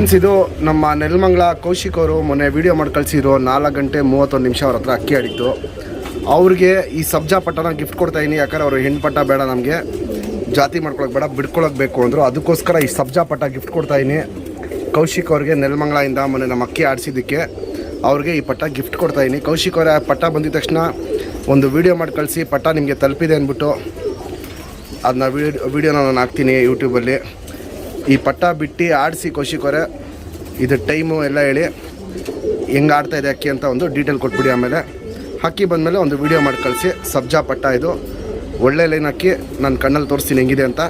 Friends, ಇದು ನಮ್ಮ ನೆಲಮಂಗಲ ಕೌಶಿಕ್ ಅವರು ಮೊನ್ನೆ ವೀಡಿಯೋ ಮಾಡಿ ಕಳಿಸಿದ್ರು. 4 ಗಂಟೆ 31 ನಿಮಿಷ ಅವ್ರ ಹತ್ರ ಅಕ್ಕಿ ಆಡಿತ್ತು. ಅವ್ರಿಗೆ ಈ ಸಬ್ಜಾ ಪಟ್ಟನ ಗಿಫ್ಟ್ ಕೊಡ್ತಾಯಿನಿ. ಯಾಕಂದ್ರೆ ಅವರು ಹೆಣ್ಣು ಪಟ್ಟ ಬೇಡ, ನಮಗೆ ಜಾತಿ ಮಾಡ್ಕೊಳಕ್ಕೆ ಬೇಡ, ಬಿಡ್ಕೊಳಕ್ಕೆ ಬೇಕು ಅಂದರು. ಅದಕ್ಕೋಸ್ಕರ ಈ ಸಬ್ಜಾ ಪಟ್ಟ ಗಿಫ್ಟ್ ಕೊಡ್ತಾಯಿನಿ ಕೌಶಿಕ್ ಅವ್ರಿಗೆ. ನೆಲಮಂಗಲದಿಂದ ಮೊನ್ನೆ ನಮ್ಮ ಅಕ್ಕಿ ಆಡಿಸಿದ್ದಕ್ಕೆ ಅವ್ರಿಗೆ ಈ ಪಟ್ಟ ಗಿಫ್ಟ್ ಕೊಡ್ತಾಯಿನಿ. ಕೌಶಿಕ್ ಅವರ ಪಟ್ಟ ಬಂದಿದ ತಕ್ಷಣ ಒಂದು ವೀಡಿಯೋ ಮಾಡಿ ಕಳಿಸಿ, ಪಟ್ಟ ನಿಮಗೆ ತಲುಪಿದೆ ಅಂದ್ಬಿಟ್ಟು ಅದನ್ನ ವೀಡಿಯೋನ ನಾನು ಹಾಕ್ತೀನಿ ಯೂಟ್ಯೂಬಲ್ಲಿ. ಈ ಪಟ್ಟ ಬಿಟ್ಟು ಆಡಿಸಿ ಕೌಶಿಕ್ ಅವರೇ, ಇದು ಟೈಮು ಎಲ್ಲ ಹೇಳಿ ಹೆಂಗೆ ಆಡ್ತಾಯಿದೆ ಅಕ್ಕಿ ಅಂತ ಒಂದು ಡೀಟೇಲ್ ಕೊಟ್ಬಿಡಿ. ಆಮೇಲೆ ಅಕ್ಕಿ ಬಂದಮೇಲೆ ಒಂದು ವೀಡಿಯೋ ಮಾಡಿ ಕಳಿಸಿ. ಸಬ್ಜಾ ಪಟ್ಟ ಇದು ಒಳ್ಳೆ ಲೈನ್ ಅಕ್ಕಿ, ನನ್ನ ಕಣ್ಣಲ್ಲಿ ತೋರಿಸ್ತೀನಿ ಹೆಂಗಿದೆ ಅಂತ.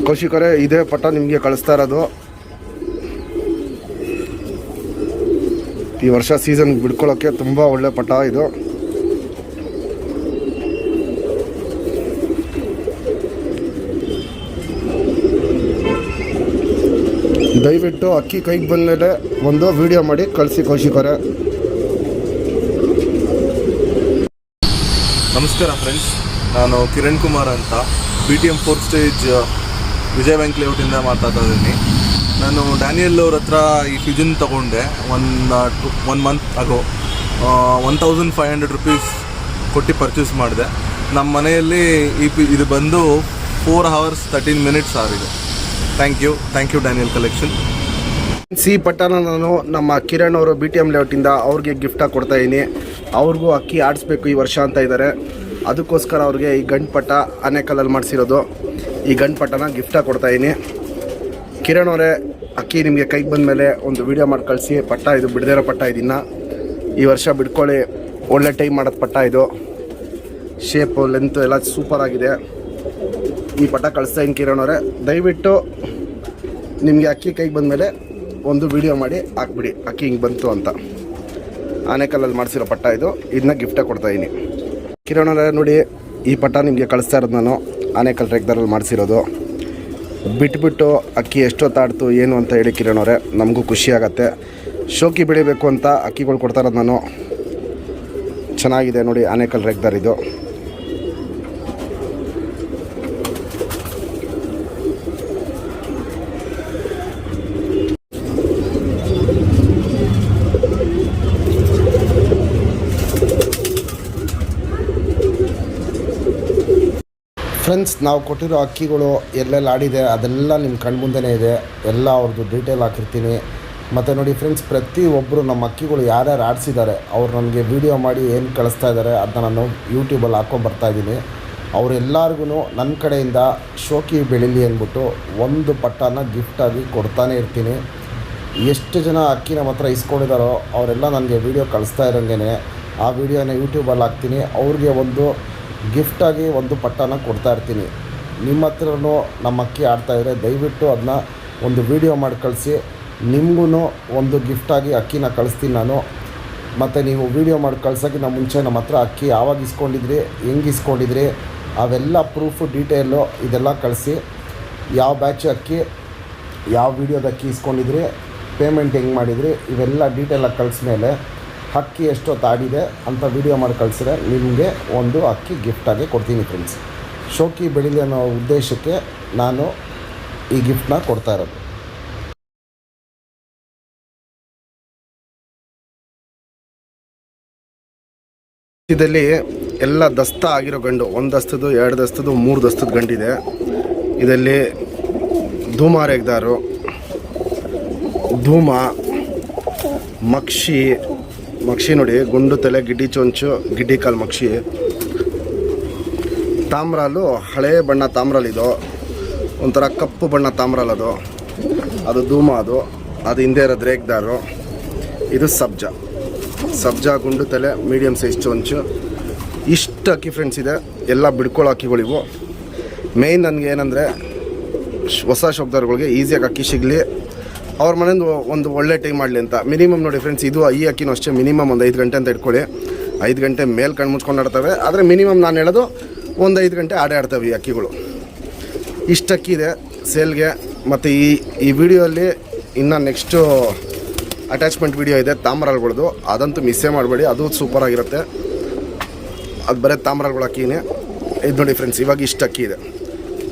ಕೌಶಿಕ್ ಅವರೇ, ಇದೇ ಪಟ್ಟ ನಿಮಗೆ ಕಳಿಸ್ತಾ ಇರೋದು. ಈ ವರ್ಷ ಸೀಸನ್ ಬಿಡ್ಕೊಳ್ಳೋಕ್ಕೆ ತುಂಬ ಒಳ್ಳೆ ಪಟ್ಟ ಇದು. ದಯವಿಟ್ಟು ಅಕ್ಕಿ ಕೈಗೆ ಬಂದಮೇಲೆ ಒಂದು ವಿಡಿಯೋ ಮಾಡಿ ಕಳಿಸಿ ಕೌಶಿಕ್ ಅವರೇ. ನಮಸ್ಕಾರ ಫ್ರೆಂಡ್ಸ್, ನಾನು ಕಿರಣ್ ಕುಮಾರ್ ಅಂತ BTM 4th stage Vijay bank ಲೇಔಟಿಂದ ಮಾತಾಡ್ತಾ ಇದ್ದೀನಿ. ನಾನು ಡ್ಯಾನಿಯಲ್ ಅವ್ರ ಹತ್ರ ಈ ಫ್ಯೂಜನ್ ತೊಗೊಂಡೆ ಒನ್ ಮಂತ್ ಆಗೋ. 1500 ರುಪೀಸ್ ಕೊಟ್ಟು ಪರ್ಚೇಸ್ ಮಾಡಿದೆ. ನಮ್ಮ ಮನೆಯಲ್ಲಿ ಇದು ಬಂದು 4 hours 13 minutes ಆಗಿದೆ. Thank you Daniel collection. ಸಿ ಪಟ್ಟನ ನಾನು ನಮ್ಮ ಕಿರಣ್ ಅವರು BTM ಲೇಔಟಿಂದ ಅವ್ರಿಗೆ ಗಿಫ್ಟಾಗಿ ಕೊಡ್ತಾಯಿದ್ದೀನಿ. ಅವ್ರಿಗೂ ಅಕ್ಕಿ ಆಡಿಸ್ಬೇಕು ಈ ವರ್ಷ ಅಂತ ಇದ್ದಾರೆ. ಅದಕ್ಕೋಸ್ಕರ ಅವ್ರಿಗೆ ಈ ಗಂಡು ಪಟ್ಟ ಆನೆಕಲ್ಲಲ್ಲಿ ಮಾಡಿಸಿರೋದು, ಈ ಗಂಡು ಪಟ್ಟನ ಗಿಫ್ಟಾಗಿ ಕೊಡ್ತಾಯಿದ್ದೀನಿ. ಕಿರಣ್ ಅವರೇ, ಅಕ್ಕಿ ನಿಮಗೆ ಕೈಗೆ ಬಂದಮೇಲೆ ಒಂದು ವೀಡಿಯೋ ಮಾಡಿ ಕಳಿಸಿ. ಪಟ್ಟ ಇದು ಬಿಡದಿರೋ ಪಟ್ಟ, ಇದನ್ನು ಈ ವರ್ಷ ಬಿಡ್ಕೊಳ್ಳಿ. ಒಳ್ಳೆ ಟೈಮ್ ಮಾಡೋದು ಪಟ್ಟ ಇದು. ಶೇಪು ಲೆಂತು ಎಲ್ಲ ಸೂಪರಾಗಿದೆ. ಈ ಪಟ್ಟ ಕಳಿಸ್ತಾಯಿದ್ದೀನಿ ಕಿರಣ್ ಅವರೇ. ದಯವಿಟ್ಟು ನಿಮಗೆ ಅಕ್ಕಿ ಕೈಗೆ ಬಂದಮೇಲೆ ಒಂದು ವೀಡಿಯೋ ಮಾಡಿ ಹಾಕ್ಬಿಡಿ, ಅಕ್ಕಿ ಹಿಂಗೆ ಬಂತು ಅಂತ. ಆನೆಕಲ್ಲಲ್ಲಿ ಮಾಡಿಸಿರೋ ಪಟ್ಟ ಇದು, ಇದನ್ನ ಗಿಫ್ಟಾಗಿ ಕೊಡ್ತಾಯಿದ್ದೀನಿ. ಕಿರಣ್ ಅವರೇ ನೋಡಿ, ಈ ಪಟ್ಟ ನಿಮಗೆ ಕಳಿಸ್ತಾ ಇರೋದು ನಾನು ಆನೆಕಲ್ ರೇಗ್ದಾರಲ್ಲಿ ಮಾಡಿಸಿರೋದು. ಬಿಟ್ಬಿಟ್ಟು ಅಕ್ಕಿ ಎಷ್ಟೊತ್ತಾಡ್ತು ಏನು ಅಂತ ಹೇಳಿ ಕಿರಣ್ ಅವರೇ, ನಮಗೂ ಖುಷಿ ಆಗುತ್ತೆ. ಶೋಕಿ ಬೆಳಿಬೇಕು ಅಂತ ಅಕ್ಕಿಗಳು ಕೊಡ್ತಾ ಇರೋದು ನಾನು. ಚೆನ್ನಾಗಿದೆ ನೋಡಿ ಆನೆಕಲ್ ರೇಗ್ದಾರ್ ಇದು. ಫ್ರೆಂಡ್ಸ್, ನಾವು ಕೊಟ್ಟಿರೋ ಅಕ್ಕಿಗಳು ಎಲ್ಲೆಲ್ಲಿ ಆಡಿದೆ ಅದೆಲ್ಲ ನಿಮ್ಮ ಕಣ್ಮುಂದೆನೇ ಇದೆ. ಎಲ್ಲ ಅವ್ರದ್ದು ಡೀಟೇಲ್ ಹಾಕಿರ್ತೀನಿ. ಮತ್ತು ನೋಡಿ ಫ್ರೆಂಡ್ಸ್, ಪ್ರತಿಯೊಬ್ಬರು ನಮ್ಮ ಅಕ್ಕಿಗಳು ಯಾರ್ಯಾರು ಆಡಿಸಿದ್ದಾರೆ ಅವ್ರು ನನಗೆ ವೀಡಿಯೋ ಮಾಡಿ ಏನು ಕಳಿಸ್ತಾ ಇದ್ದಾರೆ ಅದನ್ನ ನಾನು ಯೂಟ್ಯೂಬಲ್ಲಿ ಹಾಕ್ಕೊಂಬರ್ತಾಯಿದ್ದೀನಿ. ಅವರೆಲ್ಲರಿಗೂ ನನ್ನ ಕಡೆಯಿಂದ ಶೋಕಿ ಬೆಳೀಲಿ ಅಂದ್ಬಿಟ್ಟು ಒಂದು ಪಟ್ಟನ ಗಿಫ್ಟಾಗಿ ಕೊಡ್ತಾನೆ ಇರ್ತೀನಿ. ಎಷ್ಟು ಜನ ಅಕ್ಕಿ ನಮ್ಮ ಹತ್ರ ಇಸ್ಕೊಂಡಿದ್ದಾರೋ ಅವರೆಲ್ಲ ನನಗೆ ವೀಡಿಯೋ ಕಳಿಸ್ತಾ ಇರೋಂಗೆ ಆ ವೀಡಿಯೋನ ಯೂಟ್ಯೂಬಲ್ಲಿ ಹಾಕ್ತೀನಿ. ಅವ್ರಿಗೆ ಒಂದು ಗಿಫ್ಟಾಗಿ ಒಂದು ಪಟ್ಟನ ಕೊಡ್ತಾ ಇರ್ತೀನಿ. ನಿಮ್ಮ ಹತ್ರನೂ ನಮ್ಮ ಅಕ್ಕಿ ಆಡ್ತಾಯಿದ್ರೆ ದಯವಿಟ್ಟು ಅದನ್ನ ಒಂದು ವೀಡಿಯೋ ಮಾಡಿ ಕಳಿಸಿ. ನಿಮಗೂ ಒಂದು ಗಿಫ್ಟಾಗಿ ಅಕ್ಕಿನ ಕಳಿಸ್ತೀನಿ ನಾನು. ಮತ್ತು ನೀವು ವೀಡಿಯೋ ಮಾಡಿ ಕಳ್ಸೋಕ್ಕಿಂತ ಮುಂಚೆ ನಮ್ಮ ಹತ್ರ ಅಕ್ಕಿ ಯಾವಾಗ ಇಸ್ಕೊಂಡಿದ್ರಿ, ಹೆಂಗೆ ಇಸ್ಕೊಂಡಿದ್ರಿ, ಅವೆಲ್ಲ ಪ್ರೂಫು ಡೀಟೇಲು ಇದೆಲ್ಲ ಕಳಿಸಿ. ಯಾವ ಬ್ಯಾಚ್ ಅಕ್ಕಿ, ಯಾವ ವೀಡಿಯೋದ ಅಕ್ಕಿ ಇಸ್ಕೊಂಡಿದ್ರಿ, ಪೇಮೆಂಟ್ ಹೆಂಗೆ ಮಾಡಿದ್ರಿ, ಇವೆಲ್ಲ ಡೀಟೇಲಾಗಿ ಕಳಿಸ್ಮೇಲೆ ಅಕ್ಕಿ ಎಷ್ಟೊತ್ತು ಆಡಿದೆ ಅಂತ ವೀಡಿಯೋ ಮಾಡಿ ಕಳಿಸಿದ್ರೆ ನಿಮಗೆ ಒಂದು ಅಕ್ಕಿ ಗಿಫ್ಟಾಗಿ ಕೊಡ್ತೀನಿ ಫ್ರೆಂಡ್ಸ್. ಶೋಕಿ ಬೆಳೀಲಿ ಅನ್ನೋ ಉದ್ದೇಶಕ್ಕೆ ನಾನು ಈ ಗಿಫ್ಟನ್ನ ಕೊಡ್ತಾ ಇರೋದು. ಇದರಲ್ಲಿ ಎಲ್ಲ ದಸ್ತ ಆಗಿರೋ ಗಂಡು, 1 ದಸ್ತದ್ದು 2 ದಸ್ತದ್ದು 3 ದಸ್ತದ ಗಂಡಿದೆ. ಇದರಲ್ಲಿ ಧೂಮ ರೇಗ್ದಾರು, ಧೂಮ, ಮಕ್ಷಿ ನೋಡಿ, ಗುಂಡು ತಲೆ, ಗಿಡ್ಡಿ ಚೊಂಚು, ಗಿಡ್ಡಿ ಕಾಲು ಮಕ್ಷಿ. ತಾಮ್ರಾಲು ಹಳೇ ಬಣ್ಣ ತಾಮ್ರಲ್ಲಿದು, ಒಂಥರ ಕಪ್ಪು ಬಣ್ಣ ತಾಮ್ರಲ್ಲದು, ಅದು ಧೂಮ. ಅದು ಹಿಂದೆ ಇರೋದು ರೇಗ್ದಾರು. ಇದು ಸಬ್ಜಾ ಗುಂಡು ತಲೆ, ಮೀಡಿಯಮ್ ಸೈಜ್ ಚೊಂಚು. ಇಷ್ಟು ಅಕ್ಕಿ ಫ್ರೆಂಡ್ಸ್ ಇದೆ. ಎಲ್ಲ ಬಿಡ್ಕೊಳ್ಳೋ ಅಕ್ಕಿಗಳಿವು. ಮೇಯ್ನ್ ನನಗೆ ಏನಂದರೆ, ಹೊಸ ಶೋಕ್ದಾರ್ಗಳಿಗೆ ಈಸಿಯಾಗಿ ಅಕ್ಕಿ ಸಿಗಲಿ, ಅವ್ರ ಮನೆಯಿಂದ ಒಂದು ಒಳ್ಳೆ ಟೈಮ್ ಮಾಡಲಿ ಅಂತ. ಮಿನಿಮಮ್ ನೋಡಿ ಫ್ರೆಂಡ್ಸ್, ಇದು ಈ ಅಕ್ಕಿನೂ ಅಷ್ಟೇ ಮಿನಿಮಮ್ ಒಂದು 5 ಗಂಟೆ ಅಂತ ಇಟ್ಕೊಳ್ಳಿ. 5 ಗಂಟೆ ಮೇಲೆ ಕಣ್ಣು ಮುಚ್ಕೊಂಡು ಆಡ್ತವೆ. ಆದರೆ ಮಿನಿಮಮ್ ನಾನು ಹೇಳೋದು ಒಂದು 5 ಗಂಟೆ ಆಡ್ತವೆ ಈ ಅಕ್ಕಿಗಳು. ಇಷ್ಟು ಅಕ್ಕಿ ಇದೆ ಸೇಲ್ಗೆ. ಮತ್ತು ಈ ವಿಡಿಯೋಲ್ಲಿ ಇನ್ನು ನೆಕ್ಸ್ಟು ಅಟ್ಯಾಚ್ಮೆಂಟ್ ವಿಡಿಯೋ ಇದೆ ತಾಮ್ರಗಳದ್ದು, ಅದಂತೂ ಮಿಸ್ಸೇ ಮಾಡಬೇಡಿ, ಅದು ಸೂಪರಾಗಿರುತ್ತೆ. ಅದು ಬರೀ ತಾಮ್ರಗಳ ಅಕ್ಕಿನೇ. ಇದು ನೋಡಿ ಫ್ರೆಂಡ್ಸ್, ಇವಾಗ ಇಷ್ಟು ಅಕ್ಕಿ ಇದೆ.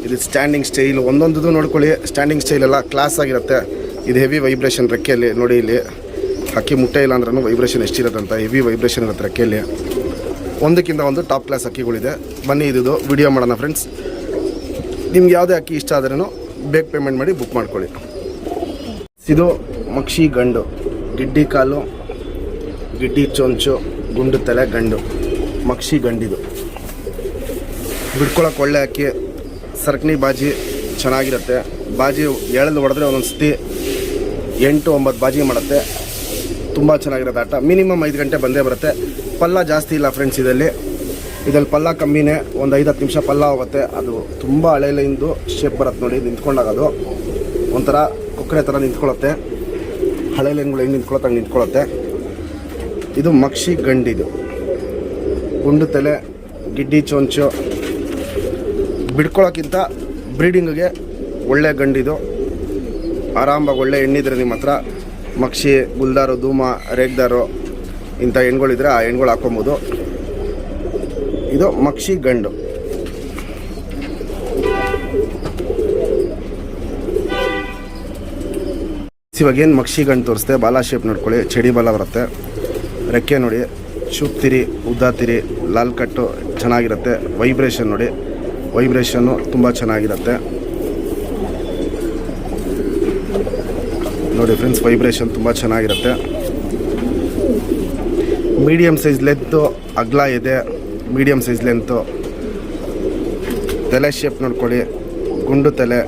ಇದು ಸ್ಟ್ಯಾಂಡಿಂಗ್ ಸ್ಟೈಲ್, ಒಂದೊಂದು ನೋಡ್ಕೊಳ್ಳಿ. ಸ್ಟ್ಯಾಂಡಿಂಗ್ ಸ್ಟೈಲ್ ಎಲ್ಲ ಕ್ಲಾಸ್ ಆಗಿರುತ್ತೆ. ಇದು ಹೆವಿ ವೈಬ್ರೇಷನ್ ರೆಕ್ಕೆಯಲ್ಲಿ ನೋಡಿ. ಇಲ್ಲಿ ಹಕ್ಕಿ ಮುಟ್ಟೆ ಇಲ್ಲ ಅಂದ್ರೂ ವೈಬ್ರೇಷನ್ ಎಷ್ಟಿರುತ್ತಂತ, ಹೆವಿ ವೈಬ್ರೇಷನ್ ಇರುತ್ತೆ ರೆಕ್ಕೆಯಲ್ಲಿ. ಒಂದಕ್ಕಿಂತ ಒಂದು ಟಾಪ್ ಕ್ಲಾಸ್ ಹಕ್ಕಿಗಳಿದೆ. ಬನ್ನಿ ಇದು ವಿಡಿಯೋ ಮಾಡೋಣ ಫ್ರೆಂಡ್ಸ್. ನಿಮ್ಗೆ ಯಾವುದೇ ಅಕ್ಕಿ ಇಷ್ಟ ಆದ್ರೂ ಬೇಗ ಪೇಮೆಂಟ್ ಮಾಡಿ ಬುಕ್ ಮಾಡ್ಕೊಳ್ಳಿ. ಇದು ಮಕ್ಷಿ ಗಂಡು, ಗಿಡ್ಡಿ ಕಾಲು, ಗಿಡ್ಡಿ ಚೊಂಚು, ಗುಂಡು ತಲೆ ಗಂಡು, ಮಕ್ಷಿ ಗಂಡಿದು. ಬಿಡ್ಕೊಳಕ್ಕೆ ಒಳ್ಳೆ ಅಕ್ಕಿ, ಸರ್ಕಣಿ ಬಾಜಿ ಚೆನ್ನಾಗಿರುತ್ತೆ. ಬಾಜಿ ಎಳೆದು ಹೊಡೆದ್ರೆ ಒಂದೊಂದು ಸತಿ 8-9 ಬಾಜಿ ಮಾಡುತ್ತೆ. ತುಂಬ ಚೆನ್ನಾಗಿರುತ್ತೆ ಆಟ. ಮಿನಿಮಮ್ 5 ಗಂಟೆ ಬಂದೇ ಬರುತ್ತೆ. ಪಲ್ಲ ಜಾಸ್ತಿ ಇಲ್ಲ ಫ್ರೆಂಡ್ಸ್ ಇದರಲ್ಲಿ ಪಲ್ಲ ಕಮ್ಮಿನೇ, ಒಂದು 5-10 ನಿಮಿಷ ಪಲ್ಲ ಹೋಗುತ್ತೆ. ಅದು ತುಂಬ ಹಳೆಲಿಂದು ಶೇಪ್ ಬರುತ್ತೆ ನೋಡಿ. ನಿಂತ್ಕೊಂಡಾಗ ಅದು ಒಂಥರ ಕೊಕ್ಕರೆ ಥರ ನಿಂತ್ಕೊಳ್ಳುತ್ತೆ. ಹಳೆ ಲೈನ್ಗಳು ಹೆಂಗೆ ನಿಂತ್ಕೊಳ್ಳುತ್ತೆ ಹಂಗೆ ನಿಂತ್ಕೊಳ್ಳುತ್ತೆ. ಇದು ಮಕ್ಷಿ ಗಂಡಿದು, ಗುಂಡು ತಲೆ, ಗಿಡ್ಡಿ ಚೊಂಚು. ಬಿಡ್ಕೊಳ್ಳೋಕ್ಕಿಂತ ಬ್ರೀಡಿಂಗಿಗೆ ಒಳ್ಳೆ ಗಂಡಿದು. ಆರಾಮಾಗಿ ಒಳ್ಳೆ ಹೆಣ್ಣಿದ್ರೆ ನಿಮ್ಮ ಹತ್ರ ಮಕ್ಷಿ, ಗುಲ್ದಾರು, ಧೂಮ, ರೇಗ್ದಾರು ಇಂಥ ಹೆಣ್ಗಳಿದ್ರೆ ಆ ಹೆಣ್ಗಳು ಹಾಕೊಬೋದು. ಇದು ಮಕ್ಷಿ ಗಂಡು. ಇವಾಗೇನು ಮಕ್ಷಿ ಗಂಡು ತೋರಿಸ್ತೆ. ಬಾಲ ಶೇಪ್ ನೋಡ್ಕೊಳ್ಳಿ, ಚಡಿ ಬಾಲ ಬರುತ್ತೆ. ರೆಕ್ಕೆ ನೋಡಿ, ಚೂಪ್ತಿರಿ, ಉದ್ದಾತಿರಿ, ಲಾಲ್ ಕಟ್ಟು ಚೆನ್ನಾಗಿರುತ್ತೆ. ವೈಬ್ರೇಷನ್ ನೋಡಿ, ವೈಬ್ರೇಷನ್ನು ತುಂಬ ಚೆನ್ನಾಗಿರುತ್ತೆ ನೋಡಿ ಫ್ರೆಂಡ್ಸ್. ವೈಬ್ರೇಷನ್ ತುಂಬ ಚೆನ್ನಾಗಿರುತ್ತೆ. ಮೀಡಿಯಮ್ ಸೈಜ್ ಲೆಂತು, ಅಗಲ ಇದೆ. Medium size length. ತಲೆ ಶೇಪ್ ನೋಡ್ಕೊಳ್ಳಿ, ಗುಂಡು ತಲೆ,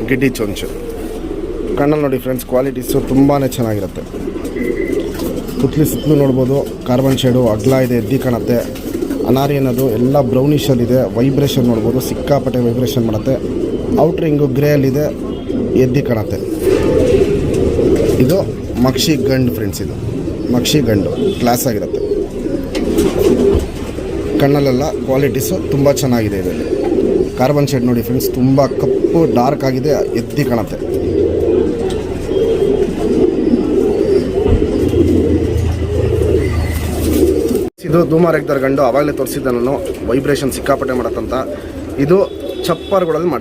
ಗಿಡ್ಡಿ ಚೊಂಚು. ಕಣ್ಣಲ್ಲಿ ನೋಡಿ ಫ್ರೆಂಡ್ಸ್, ಕ್ವಾಲಿಟೀಸು ತುಂಬಾ ಚೆನ್ನಾಗಿರುತ್ತೆ. ಕುತ್ಲಿ ಸುತ್ತಲೂ ನೋಡ್ಬೋದು, ಕಾರ್ಬನ್ ಶೇಡು ಅಗಲ ಇದೆ, ಎದ್ದಿ ಕಾಣುತ್ತೆ. ಅನಾರಿ ಅನ್ನೋದು ಎಲ್ಲ ಬ್ರೌನಿಷಲ್ಲಿದೆ. ವೈಬ್ರೇಷನ್ ನೋಡ್ಬೋದು, ಸಿಕ್ಕಾಪಟ್ಟೆ ವೈಬ್ರೇಷನ್ ಮಾಡುತ್ತೆ. ಔಟ್ರಿಂಗು ಗ್ರೇಯಲ್ಲಿದೆ, ಎದ್ದಿ ಕಾಣುತ್ತೆ. ಇದು ಮಕ್ಷಿ ಗಂಡು ಫ್ರೆಂಡ್ಸ್. ಇದು ಮಕ್ಷಿ ಗಂಡು ಕ್ಲಾಸ್ ಆಗಿರುತ್ತೆ. ಕಣ್ಣಲ್ಲೆಲ್ಲ ಕ್ವಾಲಿಟೀಸು ತುಂಬ ಚೆನ್ನಾಗಿದೆ. ಇದರಲ್ಲಿ ಕಾರ್ಬನ್ ಶೇಡ್ ನೋಡಿ ಫ್ರೆಂಡ್ಸ್, ತುಂಬ ಕಪ್ಪು ಡಾರ್ಕ್ ಆಗಿದೆ, ಎದ್ದಿ ಕಾಣುತ್ತೆ. ಇದು ಧೂಮ ರೇಗ್ದಾರ್ ಗಂಡು. ಆವಾಗಲೇ ತೋರಿಸಿದ್ದೆ ನಾನು, ವೈಬ್ರೇಷನ್ ಸಿಕ್ಕಾಪಟ್ಟೆ ಮಾಡತ್ತಂತ. ಇದು ಚಪ್ಪರ್ಗಳಲ್ಲಿ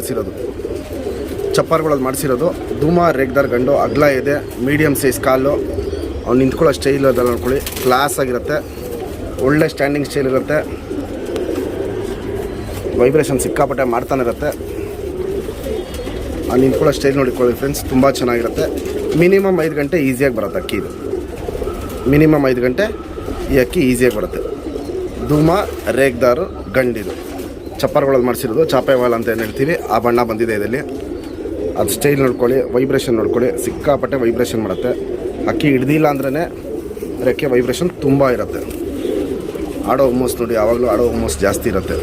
ಮಾಡಿಸಿರೋದು ಧೂಮ ರೇಗ್ದಾರ್ ಗಂಡು. ಅಗಲ ಇದೆ, ಮೀಡಿಯಮ್ ಸೈಜ್ ಕಾಲು. ಅವ್ನು ನಿಂತ್ಕೊಳ್ಳೋ ಸ್ಟೈಲ್ ಅದೆಲ್ಲ ನೋಡ್ಕೊಳ್ಳಿ, ಕ್ಲಾಸ್ ಆಗಿರುತ್ತೆ. ಒಳ್ಳೆ ಸ್ಟ್ಯಾಂಡಿಂಗ್ ಸ್ಟೈಲ್ ಇರುತ್ತೆ. ವೈಬ್ರೇಷನ್ ಸಿಕ್ಕಾಪಟ್ಟೆ ಮಾಡ್ತಾನೆ ಇರುತ್ತೆ. ಆ ನಿಂತ್ಕೊಳ್ಳೋ ಸ್ಟೈಲ್ ನೋಡಿಕೊಳ್ಳಿ ಫ್ರೆಂಡ್ಸ್, ತುಂಬ ಚೆನ್ನಾಗಿರುತ್ತೆ. ಮಿನಿಮಮ್ 5 ಗಂಟೆ ಈಸಿಯಾಗಿ ಬರುತ್ತೆ ಅಕ್ಕಿ. ಇದು ಮಿನಿಮಮ್ 5 ಗಂಟೆ ಈ ಅಕ್ಕಿ ಈಸಿಯಾಗಿ ಬರುತ್ತೆ. ಧೂಮ ರೇಗ್ದಾರು ಗಂಡಿದು, ಚಪ್ಪರ್ಗಳಲ್ಲಿ ಮಾಡಿಸಿರೋದು. ಚಾಪೆ ವಾಲ್ ಅಂತ ಏನು ಹೇಳ್ತೀವಿ, ಆ ಬಣ್ಣ ಬಂದಿದೆ ಇದರಲ್ಲಿ. ಅದು ಸ್ಟೈಲ್ ನೋಡ್ಕೊಳ್ಳಿ, ವೈಬ್ರೇಷನ್ ನೋಡ್ಕೊಳ್ಳಿ, ಸಿಕ್ಕಾಪಟ್ಟೆ ವೈಬ್ರೇಷನ್ ಮಾಡುತ್ತೆ. ಅಕ್ಕಿ ಹಿಡ್ದಿಲ್ಲ ಅಂದ್ರೇ ರೆಕ್ಕೆ ವೈಬ್ರೇಷನ್ ತುಂಬ ಇರುತ್ತೆ. ಆಡೋ ಹುಮ್ಮಸ್ ನೋಡಿ, ಯಾವಾಗಲೂ ಆಡೋ ಹುಮ್ಮಸ್ ಜಾಸ್ತಿ ಇರುತ್ತೆ.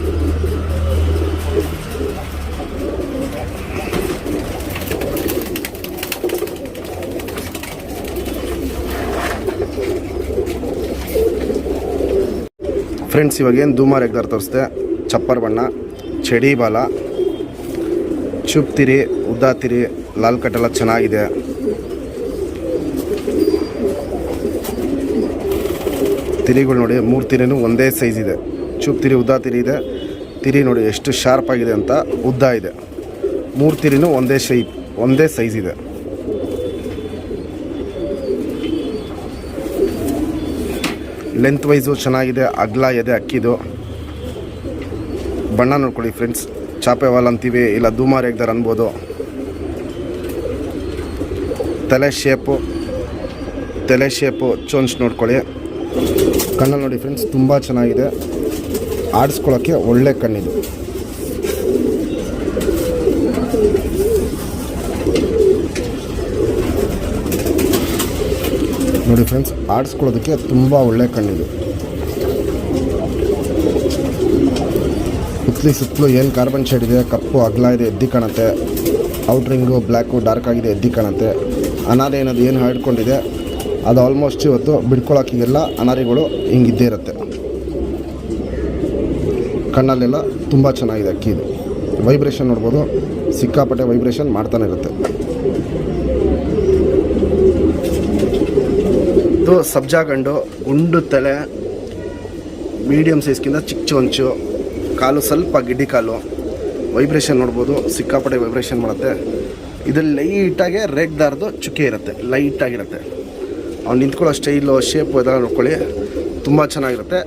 ಫ್ರೆಂಡ್ಸ್, ಇವಾಗೇನು ಧೂಮ ರೇಗ್ದಾರ್ ತೋರಿಸ್ದೆ. ಚಪ್ಪರ್ ಬಣ್ಣ, ಚಡಿ ಬಾಲ, ಚುಪ್ತಿರಿ, ಉದ್ದಾತಿರಿ, ಲಾಲ್ ಕಟ್ಟೆಲ್ಲ ಚೆನ್ನಾಗಿದೆ. ತಿರಿಗಳು ನೋಡಿ, 3 ತಿರಿನೂ ಒಂದೇ ಸೈಜ್ ಇದೆ. ಚುಪ್ತಿರಿ, ಉದ್ದಾತಿರಿ ಇದೆ. ತಿರಿ ನೋಡಿ ಎಷ್ಟು ಶಾರ್ಪ್ ಆಗಿದೆ ಅಂತ, ಉದ್ದ ಇದೆ. 3 ತಿರಿನೂ ಒಂದೇ ಸೈಜ್ ಇದೆ. ಲೆಂತ್ ವೈಸು ಚೆನ್ನಾಗಿದೆ, ಅಗಲ ಇದೆ ಅಕ್ಕಿದು. ಬಣ್ಣ ನೋಡ್ಕೊಳ್ಳಿ ಫ್ರೆಂಡ್ಸ್, ಚಾಪೆ ವಾಲ್ ಅಂತೀವಿ, ಇಲ್ಲ ಧೂಮ ರೇಗ್ದಾರ್ ಅನ್ಬೋದು. ತಲೆ ಶೇಪು ಚೊಂಚ್ ನೋಡ್ಕೊಳ್ಳಿ. ಕಣ್ಣಲ್ಲಿ ನೋಡಿ ಫ್ರೆಂಡ್ಸ್, ತುಂಬ ಚೆನ್ನಾಗಿದೆ. ಆಡಿಸ್ಕೊಳ್ಳೋಕ್ಕೆ ಒಳ್ಳೆ ಕಣ್ಣಿದು. ನೋಡಿ ಫ್ರೆಂಡ್ಸ್, ಆಡಿಸ್ಕೊಳ್ಳೋದಕ್ಕೆ ತುಂಬ ಒಳ್ಳೆ ಕಣ್ಣಿದು. ಸುತ್ತಲೂ ಏನು ಕಾರ್ಬನ್ ಶೇಡ್ ಇದೆ, ಕಪ್ಪು ಅಗಲ ಇದೆ, ಎದ್ದಿ ಕಾಣುತ್ತೆ. ಔಟ್ರಿಂಗು ಬ್ಲ್ಯಾಕು ಡಾರ್ಕ್ ಆಗಿದೆ, ಎದ್ದಿ ಕಾಣುತ್ತೆ. ಅನಾರಿ ಏನದು ಏನು ಹರಡ್ಕೊಂಡಿದೆ ಅದು ಆಲ್ಮೋಸ್ಟ್ ಇವತ್ತು ಬಿಡ್ಕೊಳ್ಳೋಕ್ಕಿಗೆಲ್ಲ ಅನಾರಿಗಳು ಹಿಂಗಿದ್ದೇ ಇರುತ್ತೆ. ಕಣ್ಣಲ್ಲೆಲ್ಲ ತುಂಬ ಚೆನ್ನಾಗಿದೆ ಅಕ್ಕಿ. ಇದು ವೈಬ್ರೇಷನ್ ನೋಡ್ಬೋದು, ಸಿಕ್ಕಾಪಟ್ಟೆ ವೈಬ್ರೇಷನ್ ಮಾಡ್ತಾನೆ ಇರುತ್ತೆ. ಇದು ಸಬ್ಜಾ ಗಂಡು, ಗುಂಡು ತಲೆ, ಮೀಡಿಯಮ್ ಸೈಜ್ಗಿಂತ ಚಿಕ್ಕ ಚೊಂಚು, ಕಾಲು ಸ್ವಲ್ಪ ಗಿಡ್ಡಿ ಕಾಲು. ವೈಬ್ರೇಷನ್ ನೋಡ್ಬೋದು, ಸಿಕ್ಕಾಪಟ್ಟೆ ವೈಬ್ರೇಷನ್ ಮಾಡುತ್ತೆ. ಇದು ಲೈಟಾಗೆ ರೇಗ್ದಾರ್ದು ಚುಕ್ಕೆ ಇರುತ್ತೆ, ಲೈಟಾಗಿರುತ್ತೆ. ಅವ್ನು ನಿಂತ್ಕೊಳ್ಳೋ ಸ್ಟೈಲು ಶೇಪು ಇದೆಲ್ಲ ನೋಡ್ಕೊಳ್ಳಿ, ತುಂಬ ಚೆನ್ನಾಗಿರುತ್ತೆ.